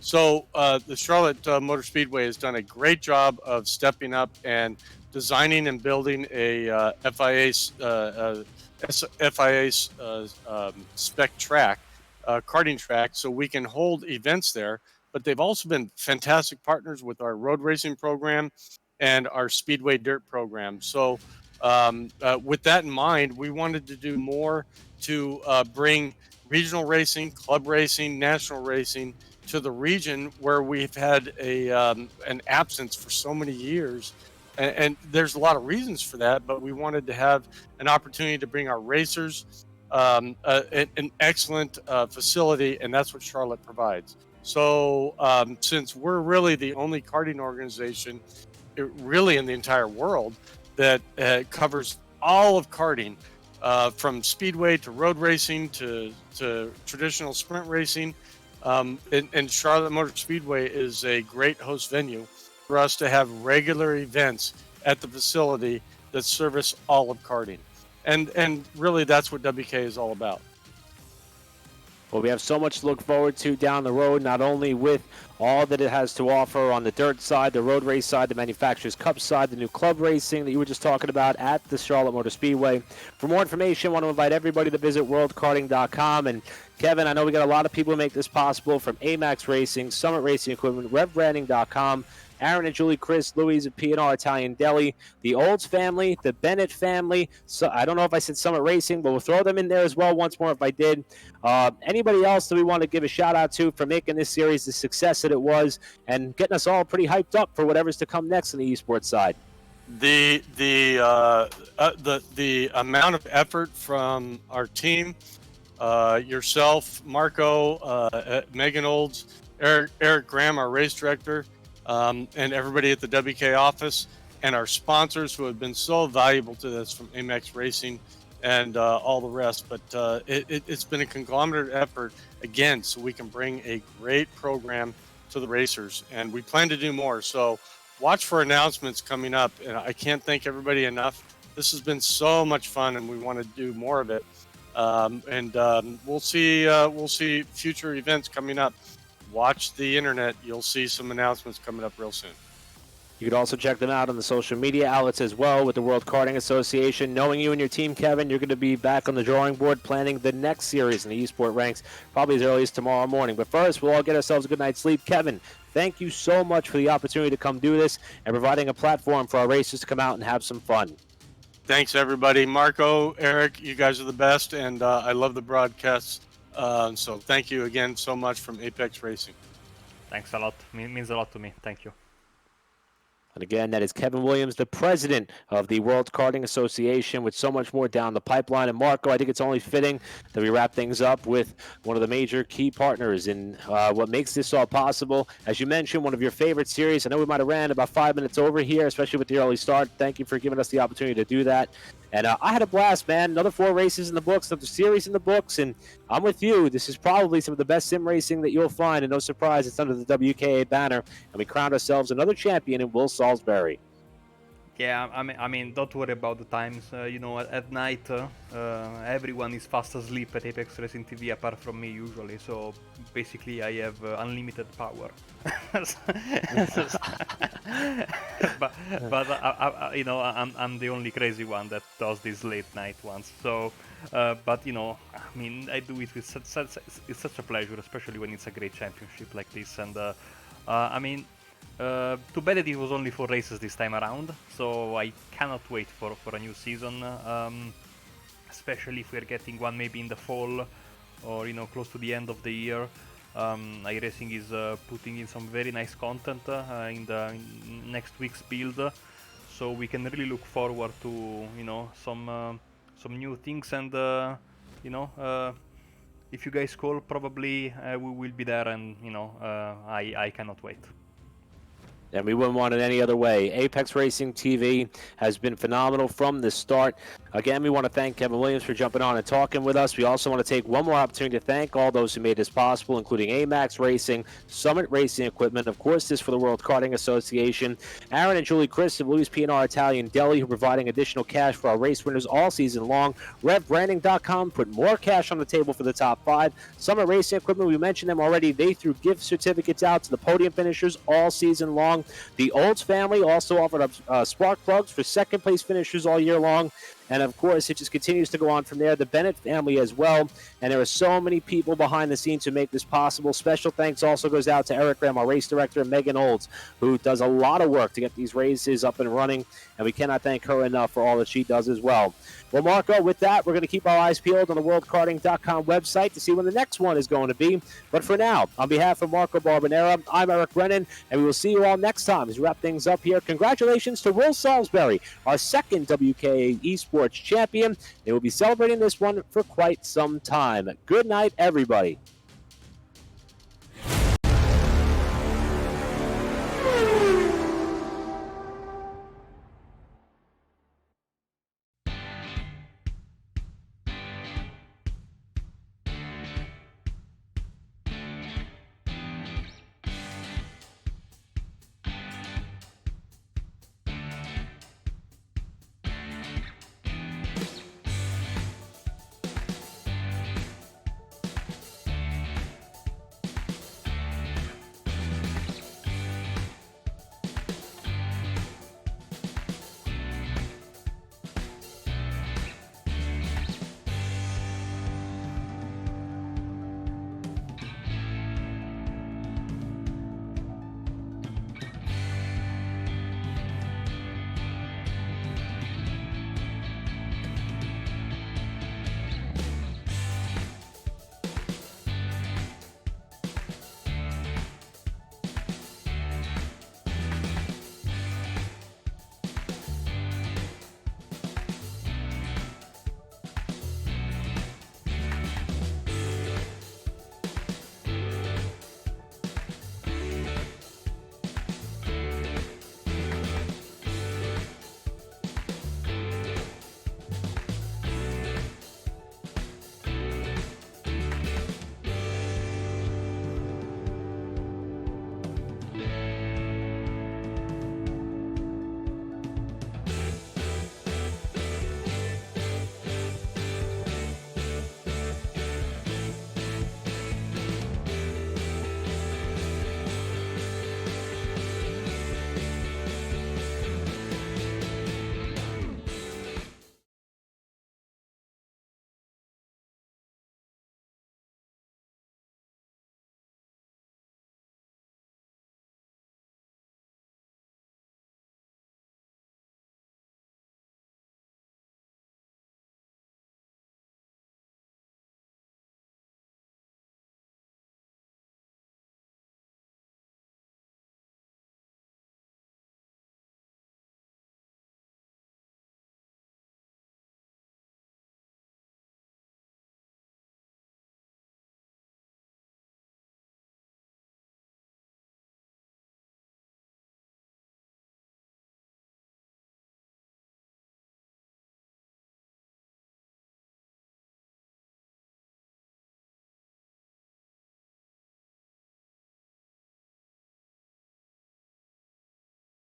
the Charlotte Motor Speedway has done a great job of stepping up and designing and building a FIA spec track, karting track, so we can hold events there. But they've also been fantastic partners with our road racing program and our speedway dirt program. So with that in mind, we wanted to do more to bring regional racing, club racing, national racing to the region where we've had an absence for so many years. And there's a lot of reasons for that, but we wanted to have an opportunity to bring our racers an excellent facility, and that's what Charlotte provides. So since we're really the only karting organization really in the entire world that covers all of karting, from speedway to road racing to traditional sprint racing, and Charlotte Motor Speedway is a great host venue for us to have regular events at the facility that service all of karting. And really that's what WK is all about. Well, we have so much to look forward to down the road, not only with all that it has to offer on the dirt side, the road race side, the Manufacturers Cup side, the new club racing that you were just talking about at the Charlotte Motor Speedway. For more information, I want to invite everybody to visit worldkarting.com. And Kevin, I know we got a lot of people who make this possible, from A-Maxx Racing, Summit Racing Equipment, RevBranding.com, Aaron and Julie, Chris, Louise of P&R Italian Deli, the Olds family, the Bennett family. So I don't know if I said Summit Racing, but we'll throw them in there as well once more if I did. Anybody else that we want to give a shout out to for making this series the success that it was and getting us all pretty hyped up for whatever's to come next on the esports side? The amount of effort from our team, yourself, Marco, Megan Olds, Eric Graham, our race director, and everybody at the WK office, and our sponsors who have been so valuable to this, from A-Maxx Racing and all the rest. But it's been a conglomerate effort, again, so we can bring a great program to the racers, and we plan to do more. So watch for announcements coming up, and I can't thank everybody enough. This has been so much fun, and we want to do more of it. We'll see future events coming up. Watch the internet. You'll see some announcements coming up real soon. You can also check them out on the social media outlets as well with the World Karting Association. Knowing you and your team, Kevin, you're going to be back on the drawing board planning the next series in the eSport ranks, probably as early as tomorrow morning. But first, we'll all get ourselves a good night's sleep. Kevin, thank you so much for the opportunity to come do this and providing a platform for our racers to come out and have some fun. Thanks, everybody. Marco, Eric, you guys are the best, and I love the broadcasts. So thank you again so much from Apex Racing. Thanks a lot. Means a lot to me. Thank you. And again, that is Kevin Williams, the president of the World Karting Association, with so much more down the pipeline. And Marco, I think it's only fitting that we wrap things up with one of the major key partners in what makes this all possible. As you mentioned, one of your favorite series. I know we might have ran about 5 minutes over here, especially with the early start. Thank you for giving us the opportunity to do that. And I had a blast, man. Another 4 races in the books, another series in the books, and I'm with you. This is probably some of the best sim racing that you'll find, and no surprise, it's under the WKA banner, and we crowned ourselves another champion in Will Salisbury. Yeah, I mean, don't worry about the times. At night, everyone is fast asleep at Apex Racing TV, apart from me usually. So basically, I have unlimited power. but I'm the only crazy one that does these late night ones. So, I do it with it's such a pleasure, especially when it's a great championship like this. And too bad that it was only 4 races this time around, so I cannot wait for a new season. especially if we're getting one maybe in the fall or close to the end of the year. iRacing is putting in some very nice content in next week's build, so we can really look forward to some new things, and if you guys call, probably we will be there, and I cannot wait. And we wouldn't want it any other way. Apex Racing TV has been phenomenal from the start. Again, we want to thank Kevin Williams for jumping on and talking with us. We also want to take one more opportunity to thank all those who made this possible, including A-Maxx Racing, Summit Racing Equipment, of course, this for the World Karting Association, Aaron and Julie Chris of Louis P&R Italian Deli, who are providing additional cash for our race winners all season long. RevBranding.com put more cash on the table for the top 5. Summit Racing Equipment, we mentioned them already. They threw gift certificates out to the podium finishers all season long. The Olds family also offered up spark plugs for second place finishers all year long. And of course, it just continues to go on from there. The Bennett family as well. And there are so many people behind the scenes who make this possible. Special thanks also goes out to Eric Graham, our race director, and Megan Olds, who does a lot of work to get these races up and running. And we cannot thank her enough for all that she does as well. Well, Marco, with that, we're going to keep our eyes peeled on the WorldKarting.com website to see when the next one is going to be. But for now, on behalf of Marco Barbanera, I'm Eric Brennan, and we will see you all next time as we wrap things up here. Congratulations to Will Salisbury, our second WKA eSports champion. They will be celebrating this one for quite some time. Good night, everybody.